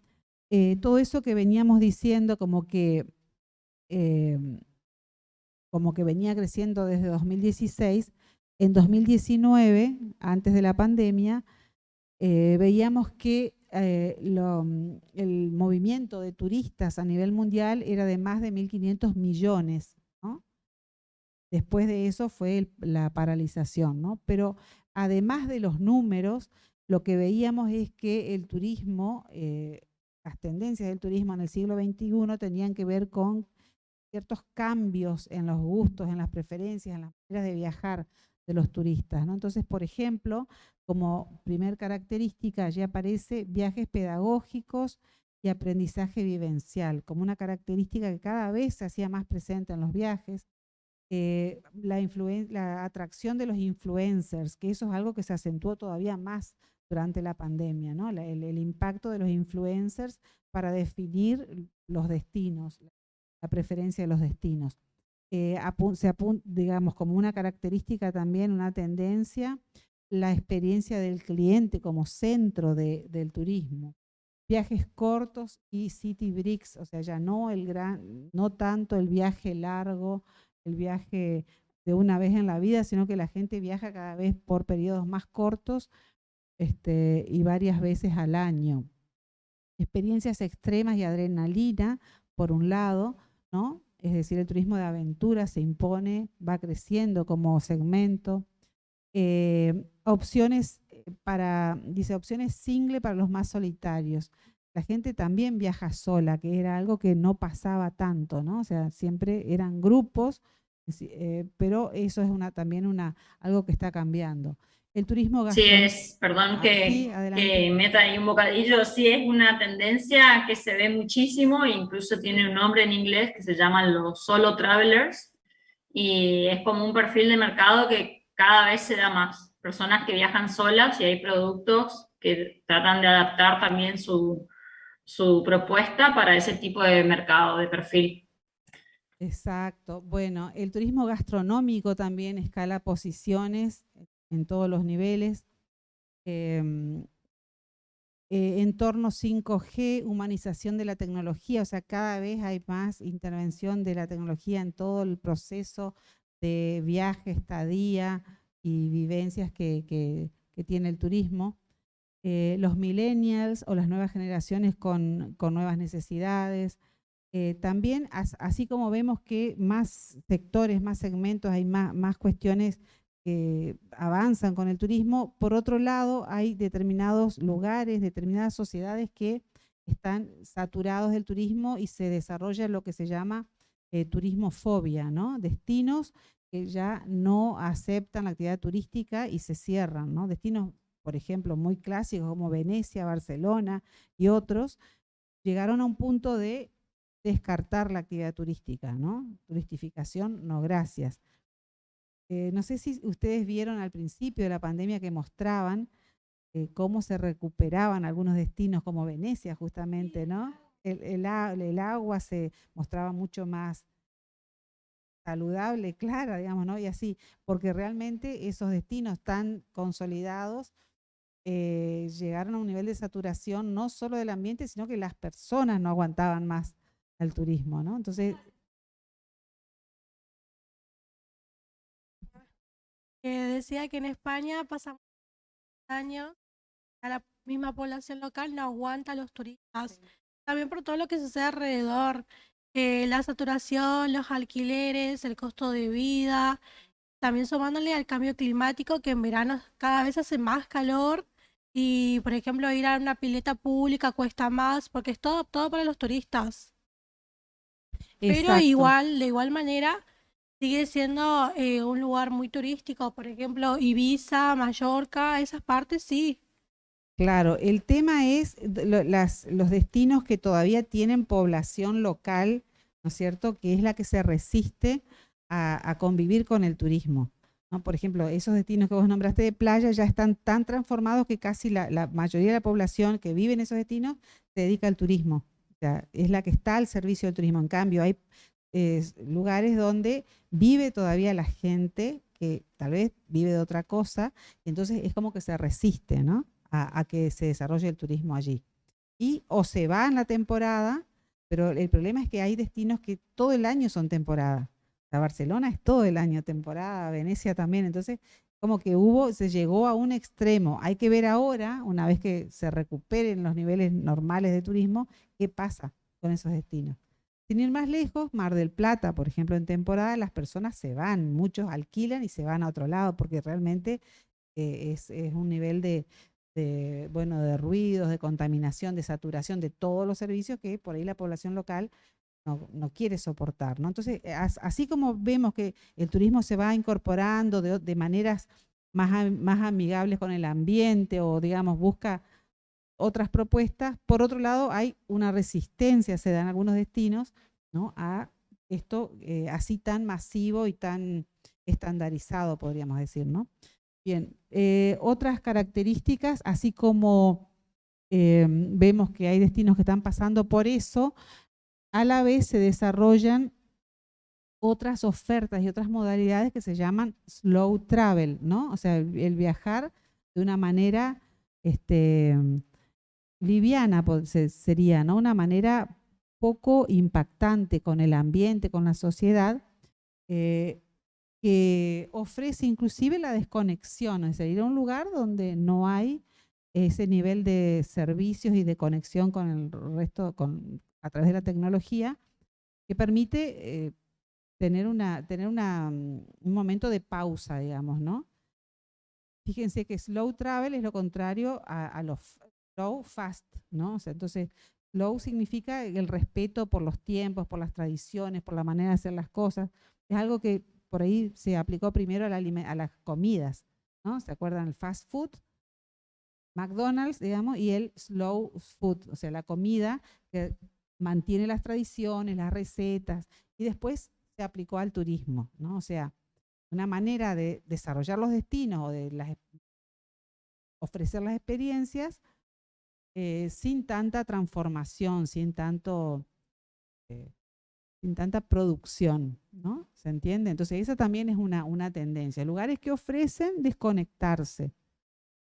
todo eso que veníamos diciendo como que venía creciendo desde 2016, en 2019, antes de la pandemia, veíamos que el movimiento de turistas a nivel mundial era de más de 1.500 millones, ¿no? Después de eso fue la paralización, ¿no? Pero además de los números, lo que veíamos es que el turismo, las tendencias del turismo en el siglo XXI tenían que ver con ciertos cambios en los gustos, en las preferencias, en las maneras de viajar de los turistas, ¿no? Entonces, por ejemplo, como primer característica, allí aparece viajes pedagógicos y aprendizaje vivencial, como una característica que cada vez se hacía más presente en los viajes. La atracción de los influencers, que eso es algo que se acentuó todavía más durante la pandemia, ¿no? El impacto de los influencers para definir los destinos, la preferencia de los destinos. Digamos, como una característica también, una tendencia, la experiencia del cliente como centro del turismo. Viajes cortos y city breaks, o sea, ya no tanto el viaje largo, el viaje de una vez en la vida, sino que la gente viaja cada vez por periodos más cortos y varias veces al año. Experiencias extremas y adrenalina, por un lado, ¿no? Es decir, el turismo de aventura se impone, va creciendo como segmento. Opciones single para los más solitarios. La gente también viaja sola, que era algo que no pasaba tanto, ¿no? O sea, siempre eran grupos, pero eso es también algo que está cambiando. El turismo Sí, perdón que meta ahí un bocadillo, sí es una tendencia que se ve muchísimo, incluso tiene un nombre en inglés que se llaman los solo travelers, y es como un perfil de mercado que cada vez se da más. Personas que viajan solas y hay productos que tratan de adaptar también su propuesta para ese tipo de mercado, de perfil. Exacto. Bueno, el turismo gastronómico también escala posiciones en todos los niveles. Entorno 5G, humanización de la tecnología, o sea, cada vez hay más intervención de la tecnología en todo el proceso de viaje, estadía y vivencias que tiene el turismo. Los millennials o las nuevas generaciones con nuevas necesidades. También, así como vemos que más sectores, más segmentos, hay más cuestiones que avanzan con el turismo, por otro lado hay determinados lugares, determinadas sociedades que están saturados del turismo y se desarrolla lo que se llama turismofobia, ¿no? Destinos que ya no aceptan la actividad turística y se cierran, ¿no? Destinos, por ejemplo, muy clásicos como Venecia, Barcelona y otros, llegaron a un punto de descartar la actividad turística, ¿no? Turistificación, no gracias. No sé si ustedes vieron al principio de la pandemia que mostraban cómo se recuperaban algunos destinos como Venecia justamente, ¿no? El agua se mostraba mucho más saludable, clara, digamos, ¿no? Y así, porque realmente esos destinos tan consolidados llegaron a un nivel de saturación no solo del ambiente, sino que las personas no aguantaban más al turismo, ¿no? Entonces, Decía que en España pasan años, a la misma población local no aguanta a los turistas. También por todo lo que sucede alrededor, la saturación, los alquileres, el costo de vida, también sumándole al cambio climático que en verano cada vez hace más calor y, por ejemplo, ir a una pileta pública cuesta más porque es todo apto para los turistas. Pero exacto. de igual manera, sigue siendo un lugar muy turístico. Por ejemplo, Ibiza, Mallorca, esas partes sí. Claro, el tema es los destinos que todavía tienen población local, ¿no es cierto?, que es la que se resiste a convivir con el turismo, ¿no? Por ejemplo, esos destinos que vos nombraste de playa ya están tan transformados que casi la mayoría de la población que vive en esos destinos se dedica al turismo. O sea, es la que está al servicio del turismo. En cambio, hay lugares donde vive todavía la gente que tal vez vive de otra cosa, y entonces es como que se resiste, ¿no?, a que se desarrolle el turismo allí. Y o se va en la temporada, pero el problema es que hay destinos que todo el año son temporada. La Barcelona es todo el año temporada, Venecia también. Entonces, como que se llegó a un extremo. Hay que ver ahora, una vez que se recuperen los niveles normales de turismo, qué pasa con esos destinos. Sin ir más lejos, Mar del Plata, por ejemplo, en temporada las personas se van, muchos alquilan y se van a otro lado porque realmente es un nivel bueno, de ruidos, de contaminación, de saturación de todos los servicios que por ahí la población local no quiere soportar, ¿no? Entonces, así como vemos que el turismo se va incorporando de maneras más amigables con el ambiente o, digamos, busca otras propuestas, por otro lado hay una resistencia, se da en algunos destinos, ¿no?, a esto así tan masivo y tan estandarizado, podríamos decir, ¿no? Bien, otras características, así como vemos que hay destinos que están pasando por eso, a la vez se desarrollan otras ofertas y otras modalidades que se llaman slow travel, ¿no? O sea, el viajar de una manera liviana sería, ¿no? Una manera poco impactante con el ambiente, con la sociedad, que ofrece inclusive la desconexión, es decir, ir a un lugar donde no hay ese nivel de servicios y de conexión con el resto, a través de la tecnología, que permite tener un momento de pausa, digamos, ¿no? Fíjense que slow travel es lo contrario a lo slow fast, ¿no? O sea, entonces, slow significa el respeto por los tiempos, por las tradiciones, por la manera de hacer las cosas. Es algo que por ahí se aplicó primero a las comidas, ¿no? ¿Se acuerdan? El fast food, McDonald's, digamos, y el slow food, o sea, la comida que mantiene las tradiciones, las recetas, y después se aplicó al turismo, ¿no? O sea, una manera de desarrollar los destinos o de ofrecer las experiencias sin tanta transformación, sin tanta producción, ¿no? ¿Se entiende? Entonces esa también es una tendencia. Lugares que ofrecen desconectarse,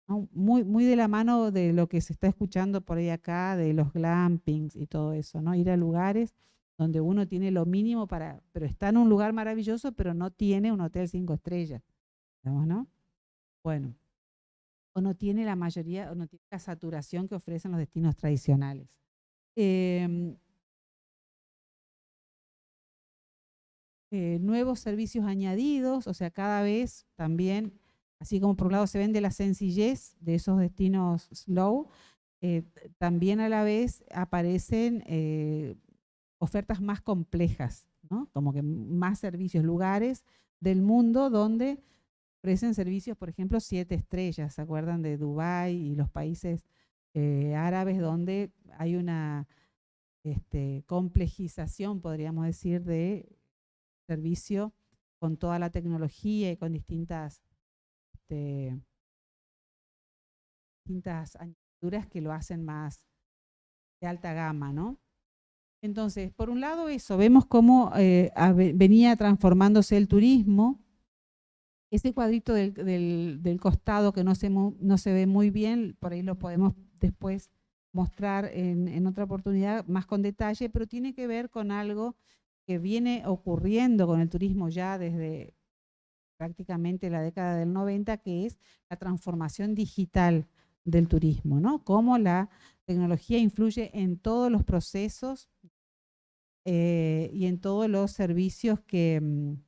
¿no? Muy de la mano de lo que se está escuchando por ahí acá, de los glampings y todo eso, ¿no? Ir a lugares donde uno tiene lo mínimo pero está en un lugar maravilloso, pero no tiene un hotel 5 estrellas, digamos, ¿no? Bueno, o no tiene la mayoría, o no tiene la saturación que ofrecen los destinos tradicionales. Nuevos servicios añadidos, o sea, cada vez también, así como por un lado se vende la sencillez de esos destinos slow, también a la vez aparecen ofertas más complejas, ¿no? Como que más servicios, lugares del mundo donde ofrecen servicios, por ejemplo, 7 estrellas, ¿se acuerdan de Dubái y los países árabes donde hay una complejización, podríamos decir, de servicio con toda la tecnología y con distintas distintas añadiduras que lo hacen más de alta gama, ¿no? Entonces, por un lado eso, vemos cómo venía transformándose el turismo. Ese cuadrito del costado que no se ve muy bien, por ahí lo podemos después mostrar en otra oportunidad más con detalle, pero tiene que ver con algo que viene ocurriendo con el turismo ya desde prácticamente la década del 90, que es la transformación digital del turismo, ¿no? Cómo la tecnología influye en todos los procesos y en todos los servicios que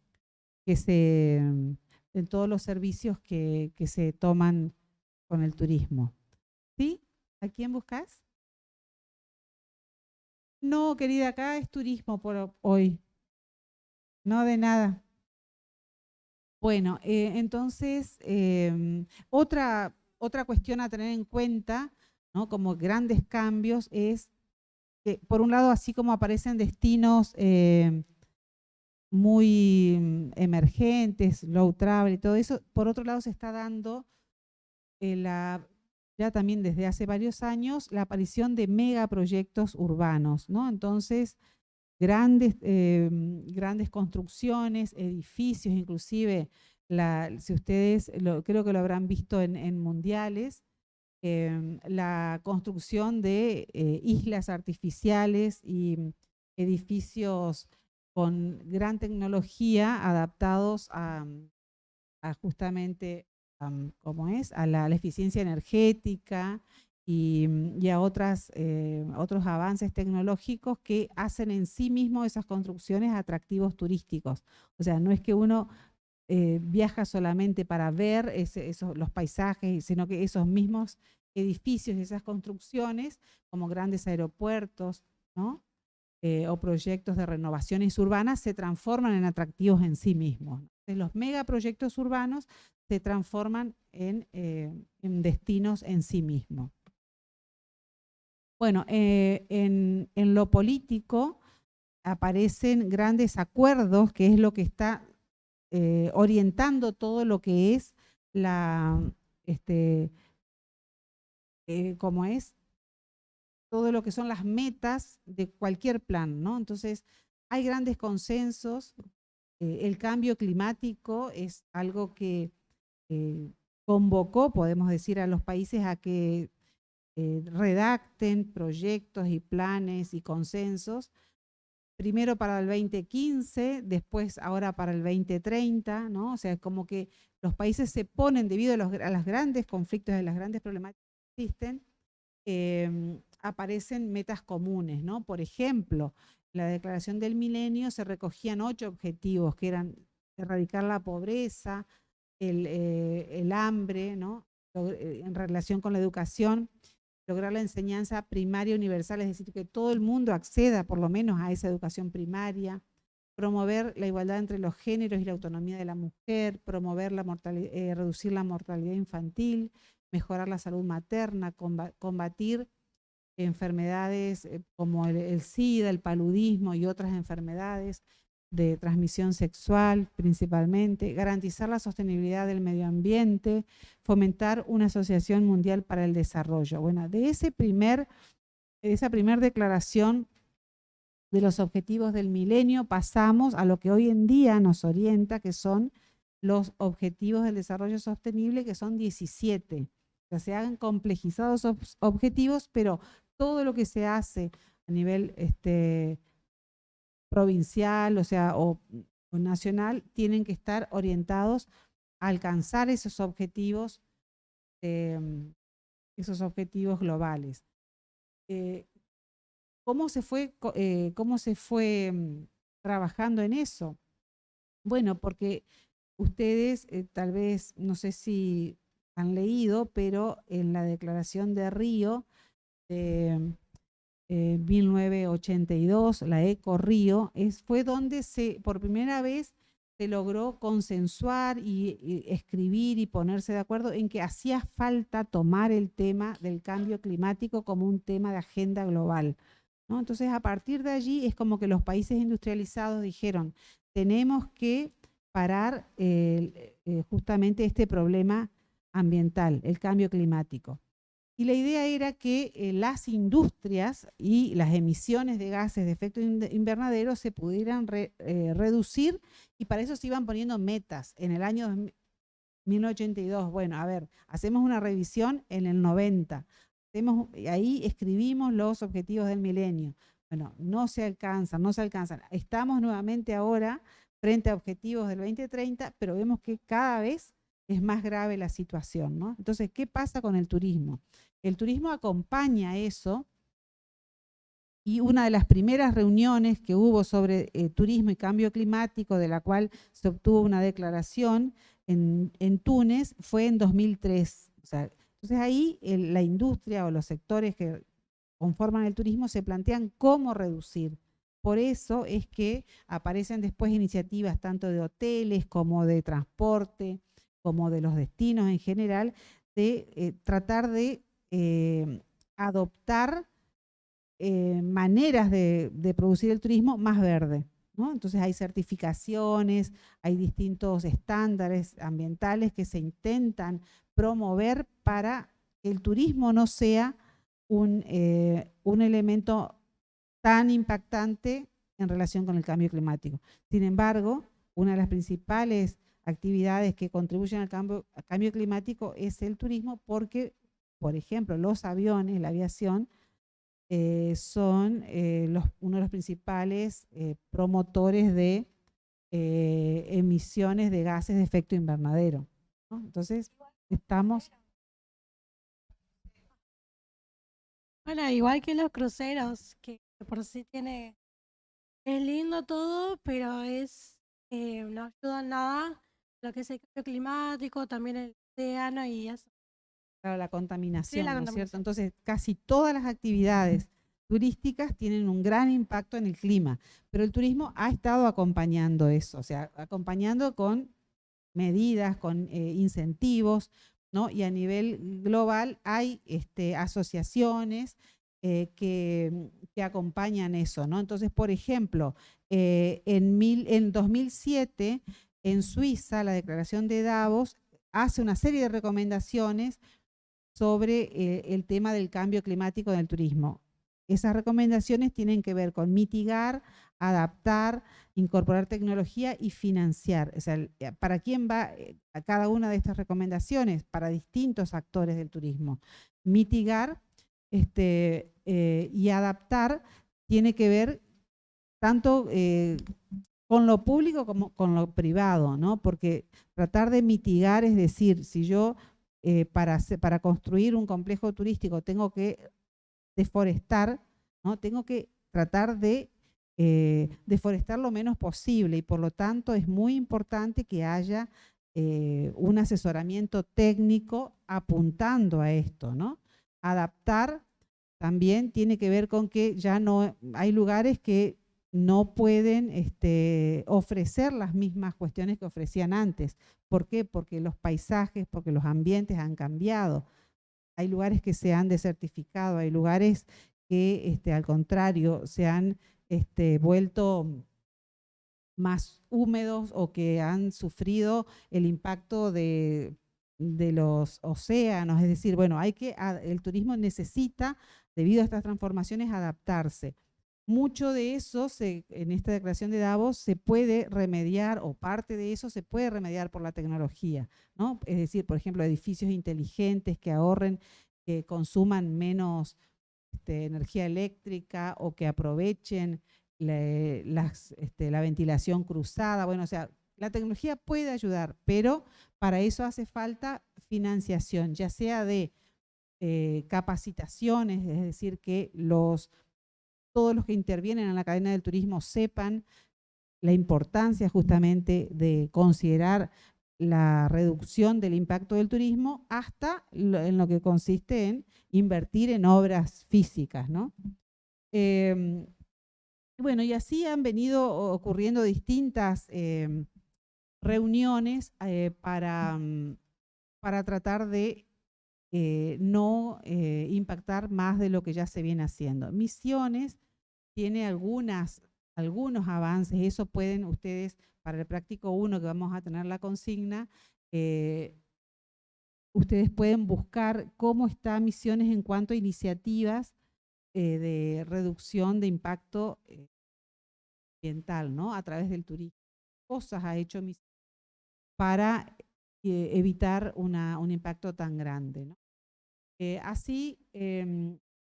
se toman con el turismo. ¿Sí? ¿A quién buscas? No, querida, acá es turismo por hoy. No, de nada. Bueno, entonces, otra cuestión a tener en cuenta, ¿no? Como grandes cambios es que, por un lado, así como aparecen destinos muy emergentes, low travel y todo eso, por otro lado se está dando ya también desde hace varios años la aparición de megaproyectos urbanos, ¿no? Entonces, grandes construcciones, edificios, inclusive, si ustedes creo que lo habrán visto en mundiales, la construcción de islas artificiales y edificios con gran tecnología adaptados a justamente a la eficiencia energética y a otros avances tecnológicos que hacen en sí mismos esas construcciones atractivos turísticos. O sea, no es que uno viaja solamente para ver los paisajes, sino que esos mismos edificios y esas construcciones, como grandes aeropuertos, ¿no? O proyectos de renovaciones urbanas, se transforman en atractivos en sí mismos. Entonces, los megaproyectos urbanos se transforman en destinos en sí mismos. Bueno, en lo político aparecen grandes acuerdos, que es lo que está orientando todo lo que es todo lo que son las metas de cualquier plan, ¿no? Entonces, hay grandes consensos. El cambio climático es algo que convocó, podemos decir, a los países a que redacten proyectos y planes y consensos, primero para el 2015, después ahora para el 2030, ¿no? O sea, como que los países se ponen, debido a los grandes conflictos, a las grandes problemáticas que existen, aparecen metas comunes, ¿no? Por ejemplo, en la Declaración del Milenio se recogían 8 objetivos, que eran erradicar la pobreza, el hambre, ¿no? En relación con la educación, lograr la enseñanza primaria universal, es decir, que todo el mundo acceda por lo menos a esa educación primaria, promover la igualdad entre los géneros y la autonomía de la mujer, promover reducir la mortalidad infantil, mejorar la salud materna, combatir enfermedades como el SIDA, el paludismo y otras enfermedades de transmisión sexual principalmente, garantizar la sostenibilidad del medio ambiente, fomentar una asociación mundial para el desarrollo. Bueno, de esa primer declaración de los objetivos del milenio pasamos a lo que hoy en día nos orienta, que son los objetivos del desarrollo sostenible, que son 17. O sea, se han complejizado esos objetivos, pero todo lo que se hace a nivel provincial, o sea, o nacional, tienen que estar orientados a alcanzar esos objetivos globales. ¿Cómo se fue trabajando en eso? Bueno, porque ustedes tal vez, no sé si han leído, pero en la Declaración de Río de 1982, la Eco Río, fue donde por primera vez se logró consensuar y escribir y ponerse de acuerdo en que hacía falta tomar el tema del cambio climático como un tema de agenda global, ¿no? Entonces, a partir de allí es como que los países industrializados dijeron, tenemos que parar justamente este problema ambiental, el cambio climático. Y la idea era que las industrias y las emisiones de gases de efecto invernadero se pudieran reducir, y para eso se iban poniendo metas. En el año 1982, bueno, a ver, hacemos una revisión en el 90. Ahí escribimos los objetivos del milenio. Bueno, no se alcanzan. Estamos nuevamente ahora frente a objetivos del 2030, pero vemos que cada vez es más grave la situación, ¿no? Entonces, ¿qué pasa con el turismo? El turismo acompaña eso, y una de las primeras reuniones que hubo sobre turismo y cambio climático, de la cual se obtuvo una declaración en Túnez, fue en 2003. O sea, entonces ahí la industria o los sectores que conforman el turismo se plantean cómo reducir. Por eso es que aparecen después iniciativas tanto de hoteles como de transporte, como de los destinos en general, de tratar de adoptar maneras de producir el turismo más verde, ¿no? Entonces hay certificaciones, hay distintos estándares ambientales que se intentan promover para que el turismo no sea un elemento tan impactante en relación con el cambio climático. Sin embargo, una de las principales actividades que contribuyen al cambio climático es el turismo, porque, por ejemplo, los aviones, la aviación, son uno de los principales promotores de emisiones de gases de efecto invernadero, ¿no? Entonces, estamos... Bueno, igual que los cruceros, que por sí es lindo todo, pero no ayuda en nada lo que es el cambio climático, también el océano y eso. Claro, la contaminación, la ¿no es cierto? contaminación. Entonces, casi todas las actividades turísticas tienen un gran impacto en el clima, pero el turismo ha estado acompañando eso, o sea, acompañando con medidas, con incentivos, ¿no? Y a nivel global hay asociaciones que acompañan eso, ¿no? Entonces, por ejemplo, en 2007, en Suiza, la Declaración de Davos hace una serie de recomendaciones sobre el tema del cambio climático en el turismo. Esas recomendaciones tienen que ver con mitigar, adaptar, incorporar tecnología y financiar. O sea, ¿para quién va a cada una de estas recomendaciones? Para distintos actores del turismo. Mitigar y adaptar tiene que ver tanto con lo público como con lo privado, ¿no? Porque tratar de mitigar, es decir, si yo para construir un complejo turístico tengo que deforestar, ¿no? Tengo que tratar de deforestar lo menos posible, y por lo tanto es muy importante que haya un asesoramiento técnico apuntando a esto, ¿no? Adaptar también tiene que ver con que ya no hay lugares que no pueden ofrecer las mismas cuestiones que ofrecían antes. ¿Por qué? Porque los paisajes, porque los ambientes han cambiado. Hay lugares que se han desertificado, hay lugares que al contrario se han vuelto más húmedos, o que han sufrido el impacto de los océanos. Es decir, bueno, el turismo necesita, debido a estas transformaciones, adaptarse. Mucho de eso en esta declaración de Davos se puede remediar, o parte de eso se puede remediar por la tecnología, ¿no? Es decir, por ejemplo, edificios inteligentes que ahorren, que consuman menos energía eléctrica, o que aprovechen la ventilación cruzada. Bueno, o sea, la tecnología puede ayudar, pero para eso hace falta financiación, ya sea de capacitaciones, es decir, que todos los que intervienen en la cadena del turismo sepan la importancia justamente de considerar la reducción del impacto del turismo, hasta en lo que consiste en invertir en obras físicas, ¿no? Bueno, y así han venido ocurriendo distintas reuniones para tratar de no impactar más de lo que ya se viene haciendo. Misiones tiene algunos avances, eso pueden ustedes, para el práctico 1, que vamos a tener la consigna, ustedes pueden buscar cómo está Misiones en cuanto a iniciativas de reducción de impacto ambiental, ¿no? A través del turismo. Cosas ha hecho Misiones para evitar un impacto tan grande, ¿no? Así,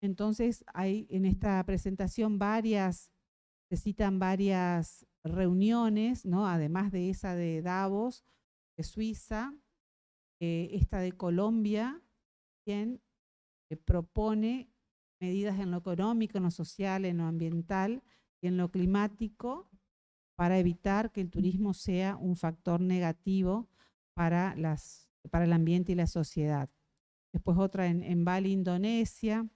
entonces hay en esta presentación se citan varias reuniones, ¿no? Además de esa de Davos, de Suiza, esta de Colombia, quien propone medidas en lo económico, en lo social, en lo ambiental y en lo climático para evitar que el turismo sea un factor negativo para el ambiente y la sociedad. Después otra en Bali, Indonesia.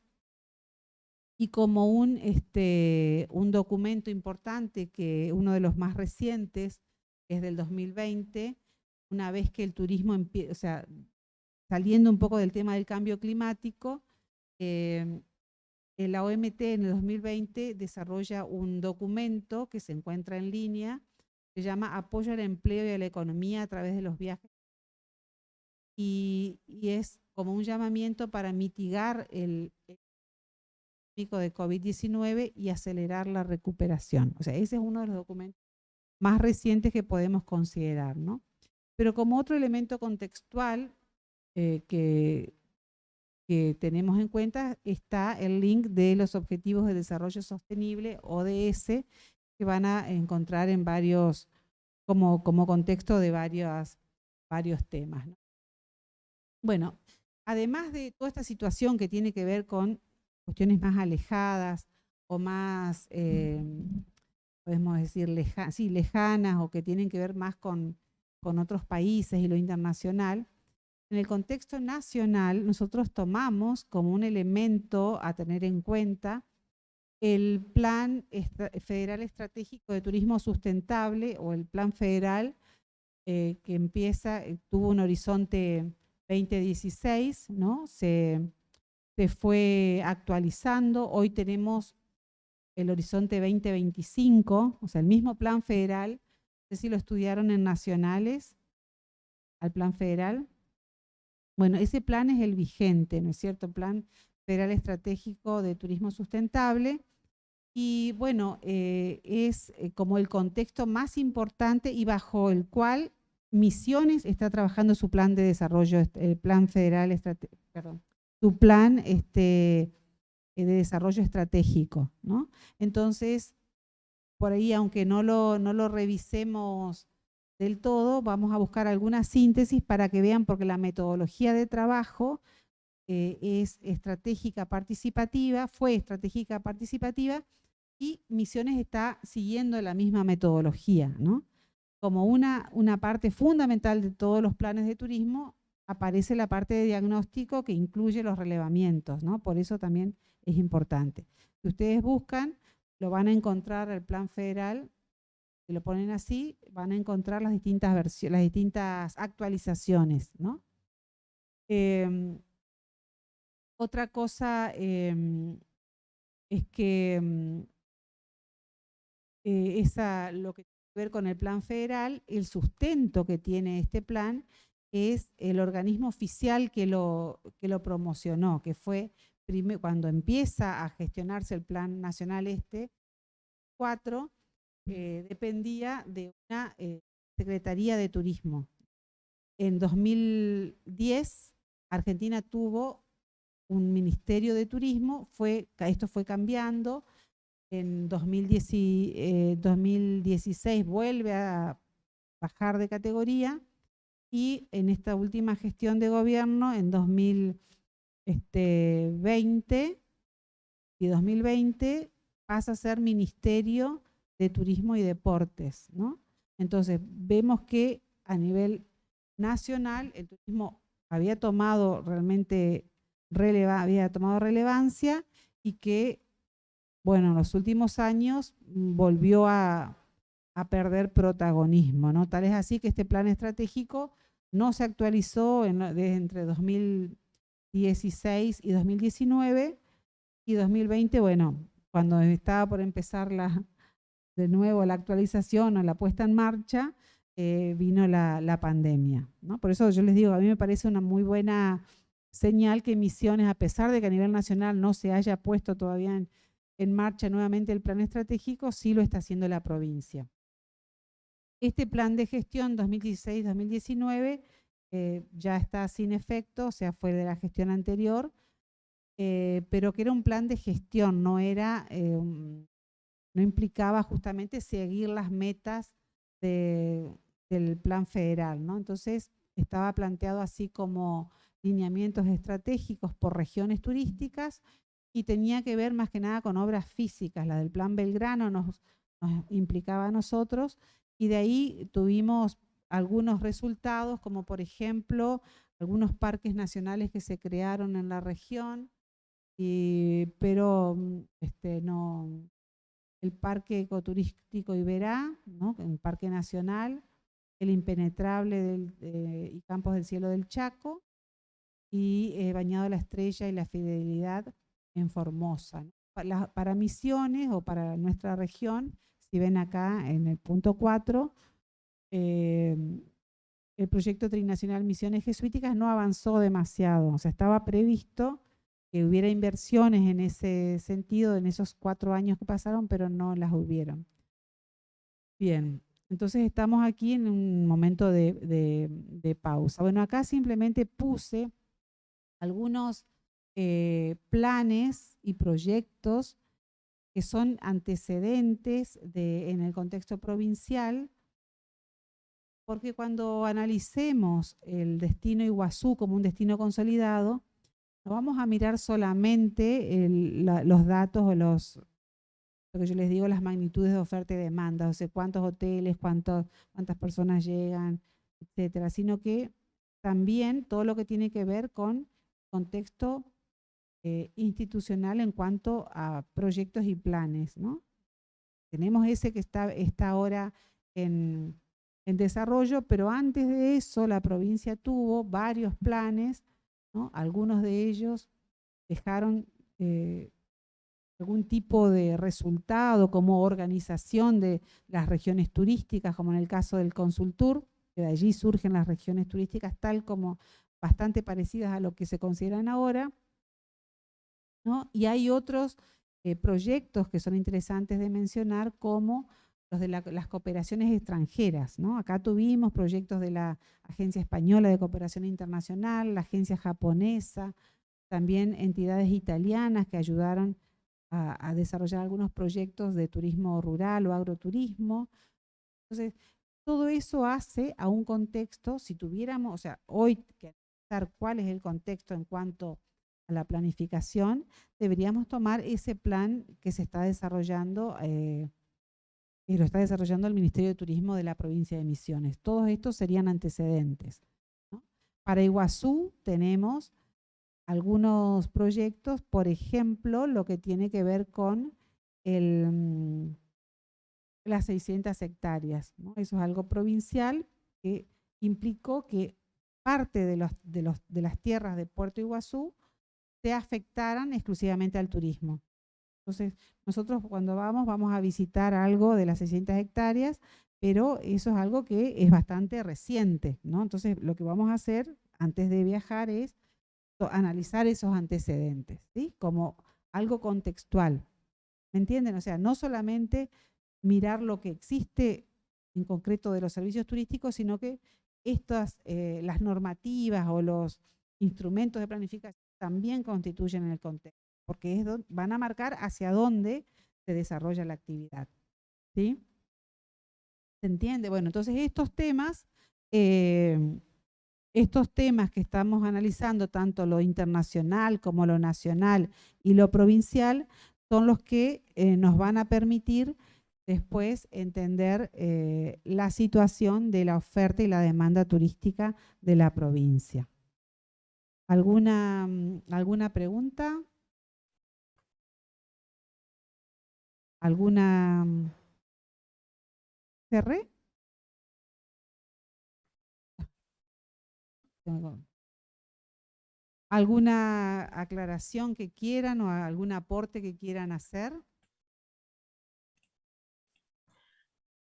Y como un documento importante, uno de los más recientes, que es del 2020, una vez que el turismo empieza, o sea, saliendo un poco del tema del cambio climático, la OMT en el 2020 desarrolla un documento que se encuentra en línea, se llama Apoyo al empleo y a la economía a través de los viajes. Y es como un llamamiento para mitigar el pico de COVID-19 y acelerar la recuperación. O sea, ese es uno de los documentos más recientes que podemos considerar, ¿no? Pero como otro elemento contextual que tenemos en cuenta está el link de los Objetivos de Desarrollo Sostenible, ODS, que van a encontrar en varios, como contexto de varios temas, ¿no? Bueno, además de toda esta situación que tiene que ver con cuestiones más alejadas o más, podemos decir, lejanas o que tienen que ver más con otros países y lo internacional, en el contexto nacional nosotros tomamos como un elemento a tener en cuenta el Plan Federal Estratégico de Turismo Sustentable o el Plan Federal que tuvo un horizonte 2016, ¿no? Se fue actualizando, hoy tenemos el horizonte 2025, o sea, el mismo plan federal, no sé si lo estudiaron en nacionales, al plan federal. Bueno, ese plan es el vigente, ¿no es cierto? Plan Federal Estratégico de Turismo Sustentable, y bueno, es como el contexto más importante y bajo el cual Misiones está trabajando su plan de desarrollo, el plan federal, su plan de desarrollo estratégico, ¿no? Entonces, por ahí, aunque no lo revisemos del todo, vamos a buscar alguna síntesis para que vean, porque la metodología de trabajo es estratégica participativa, fue estratégica participativa, y Misiones está siguiendo la misma metodología, ¿no? Como una parte fundamental de todos los planes de turismo, aparece la parte de diagnóstico que incluye los relevamientos, ¿no? Por eso también es importante. Si ustedes buscan, lo van a encontrar el plan federal, si lo ponen así, van a encontrar las distintas versiones, las distintas actualizaciones, ¿no? Otra cosa es que lo que tiene que ver con el plan federal, el sustento que tiene este plan es el organismo oficial que lo promocionó, que fue cuando empieza a gestionarse el Plan Nacional 4, dependía de una Secretaría de Turismo. En 2010, Argentina tuvo un Ministerio de Turismo, esto fue cambiando. En 2016 vuelve a bajar de categoría, y en esta última gestión de gobierno, en 2020, pasa a ser Ministerio de Turismo y Deportes, ¿no? Entonces, vemos que a nivel nacional el turismo había tomado relevancia, y que, bueno, en los últimos años volvió a perder protagonismo, ¿no? Tal es así que este plan estratégico no se actualizó entre 2016 y 2019, y 2020, bueno, cuando estaba por empezar de nuevo la actualización o la puesta en marcha, vino la pandemia, ¿no? Por eso yo les digo, a mí me parece una muy buena señal que Misiones, a pesar de que a nivel nacional no se haya puesto todavía en marcha nuevamente el plan estratégico, sí lo está haciendo la provincia. Este plan de gestión 2016-2019 ya está sin efecto, o sea, fue de la gestión anterior, pero que era un plan de gestión, no implicaba justamente seguir las metas del plan federal, ¿no? Entonces estaba planteado así como lineamientos estratégicos por regiones turísticas y tenía que ver más que nada con obras físicas. La del plan Belgrano nos implicaba a nosotros y de ahí tuvimos algunos resultados, como por ejemplo algunos parques nacionales que se crearon en la región, pero no, el Parque Ecoturístico Iberá, ¿no? Un parque nacional, el Impenetrable y Campos del Cielo del Chaco, y Bañado de la Estrella y la Fidelidad en Formosa, ¿no? Para Misiones o para nuestra región, si ven acá en el punto 4, el proyecto trinacional Misiones Jesuíticas no avanzó demasiado, o sea, estaba previsto que hubiera inversiones en ese sentido en esos 4 años que pasaron, pero no las hubieron. Bien, entonces estamos aquí en un momento de pausa. Bueno, acá simplemente puse algunos planes y proyectos que son antecedentes en el contexto provincial, porque cuando analicemos el destino Iguazú como un destino consolidado, no vamos a mirar solamente los datos o lo que yo les digo, las magnitudes de oferta y demanda, o sea, cuántos hoteles, cuántas personas llegan, etcétera, sino que también todo lo que tiene que ver con contexto institucional en cuanto a proyectos y planes, ¿no? Tenemos ese que está ahora en desarrollo, pero antes de eso la provincia tuvo varios planes, ¿no? Algunos de ellos dejaron algún tipo de resultado como organización de las regiones turísticas, como en el caso del Consultur, que de allí surgen las regiones turísticas tal como bastante parecidas a lo que se consideran ahora, ¿no? Y hay otros proyectos que son interesantes de mencionar, como los de las cooperaciones extranjeras, ¿no? Acá tuvimos proyectos de la Agencia Española de Cooperación Internacional, la Agencia Japonesa, también entidades italianas que ayudaron a desarrollar algunos proyectos de turismo rural o agroturismo. Entonces, todo eso hace a un contexto, si tuviéramos, o sea, hoy que analizar cuál es el contexto en cuanto a la planificación, deberíamos tomar ese plan que se está desarrollando, y lo está desarrollando el Ministerio de Turismo de la provincia de Misiones. Todos estos serían antecedentes, ¿no? Para Iguazú tenemos algunos proyectos, por ejemplo, lo que tiene que ver con las 600 hectáreas, ¿no? Eso es algo provincial que implicó que parte de las tierras de Puerto Iguazú se afectaran exclusivamente al turismo. Entonces, nosotros cuando vamos a visitar algo de las 600 hectáreas, pero eso es algo que es bastante reciente, ¿no? Entonces, lo que vamos a hacer antes de viajar es analizar esos antecedentes, ¿sí? Como algo contextual, ¿me entienden? O sea, no solamente mirar lo que existe en concreto de los servicios turísticos, sino que las normativas o los instrumentos de planificación también constituyen el contexto, porque van a marcar hacia dónde se desarrolla la actividad, ¿sí? ¿Se entiende? Bueno, entonces estos temas que estamos analizando, tanto lo internacional como lo nacional y lo provincial, son los que nos van a permitir después entender la situación de la oferta y la demanda turística de la provincia. ¿Alguna pregunta? ¿Alguna? ¿Cerré? ¿Alguna aclaración que quieran o algún aporte que quieran hacer?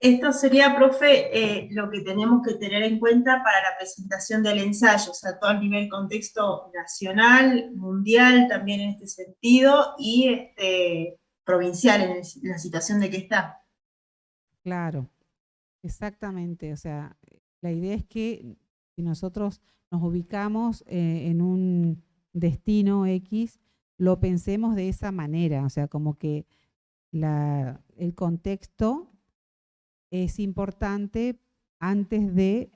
Esto sería, profe, lo que tenemos que tener en cuenta para la presentación del ensayo, o sea, todo a nivel contexto nacional, mundial, también en este sentido, y provincial en la situación de que está. Claro, exactamente. O sea, la idea es que si nosotros nos ubicamos en un destino X, lo pensemos de esa manera, o sea, como que el contexto es importante antes de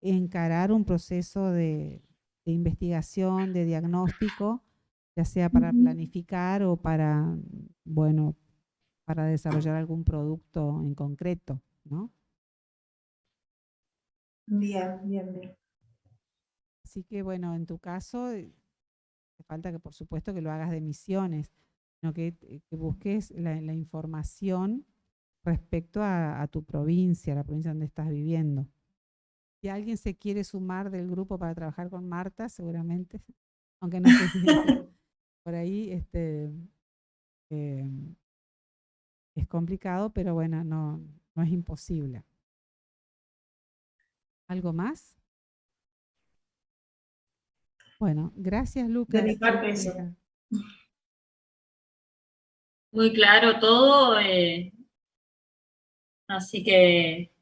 encarar un proceso de investigación, de diagnóstico, ya sea para planificar o para, bueno, para desarrollar algún producto en concreto, ¿no? Bien, bien, bien. Así que, bueno, en tu caso, hace falta que, por supuesto, que lo hagas de misiones, sino que busques la información respecto a tu provincia, la provincia donde estás viviendo. Si alguien se quiere sumar del grupo para trabajar con Marta, seguramente, aunque no sé si por ahí es complicado, pero bueno, no es imposible. ¿Algo más? Bueno, gracias, Lucas. De mi parte, eso. Muy claro todo, así que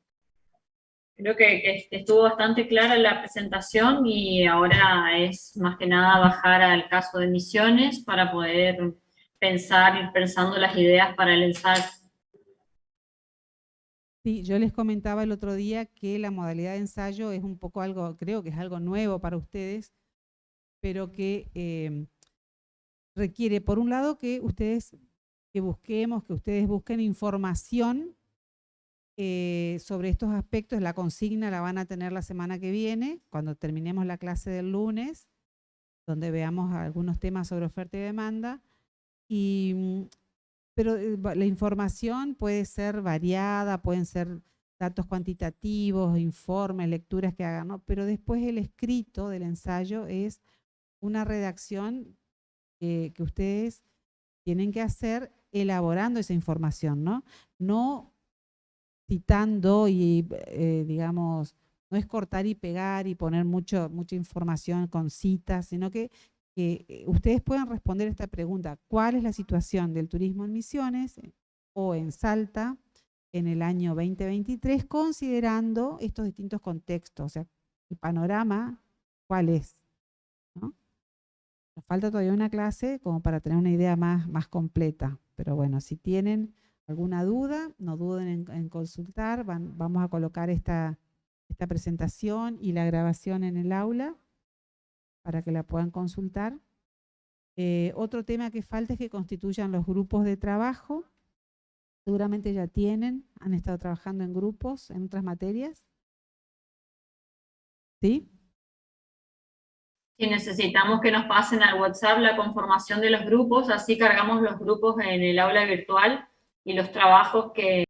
creo que estuvo bastante clara la presentación y ahora es más que nada bajar al caso de Misiones para poder ir pensando las ideas para el ensayo. Sí, yo les comentaba el otro día que la modalidad de ensayo es un poco algo, creo que es algo nuevo para ustedes, pero que requiere, por un lado, que ustedes busquen información sobre estos aspectos. La consigna la van a tener la semana que viene, cuando terminemos la clase del lunes, donde veamos algunos temas sobre oferta y demanda. Pero la información puede ser variada, pueden ser datos cuantitativos, informes, lecturas que hagan, ¿no? Pero después el escrito del ensayo es una redacción que ustedes tienen que hacer elaborando esa información, ¿no? No citando y, digamos, no es cortar y pegar y poner mucha información con citas, sino que ustedes puedan responder esta pregunta: ¿cuál es la situación del turismo en Misiones o en Salta en el año 2023, considerando estos distintos contextos? O sea, el panorama, ¿cuál es? ¿No? Nos falta todavía una clase como para tener una idea más completa, pero bueno, si tienen alguna duda, no duden en consultar. Vamos a colocar esta presentación y la grabación en el aula para que la puedan consultar. Otro tema que falta es que constituyan los grupos de trabajo. Seguramente ya han estado trabajando en grupos en otras materias. ¿Sí? Si necesitamos que nos pasen al WhatsApp la conformación de los grupos, así cargamos los grupos en el aula virtual y los trabajos que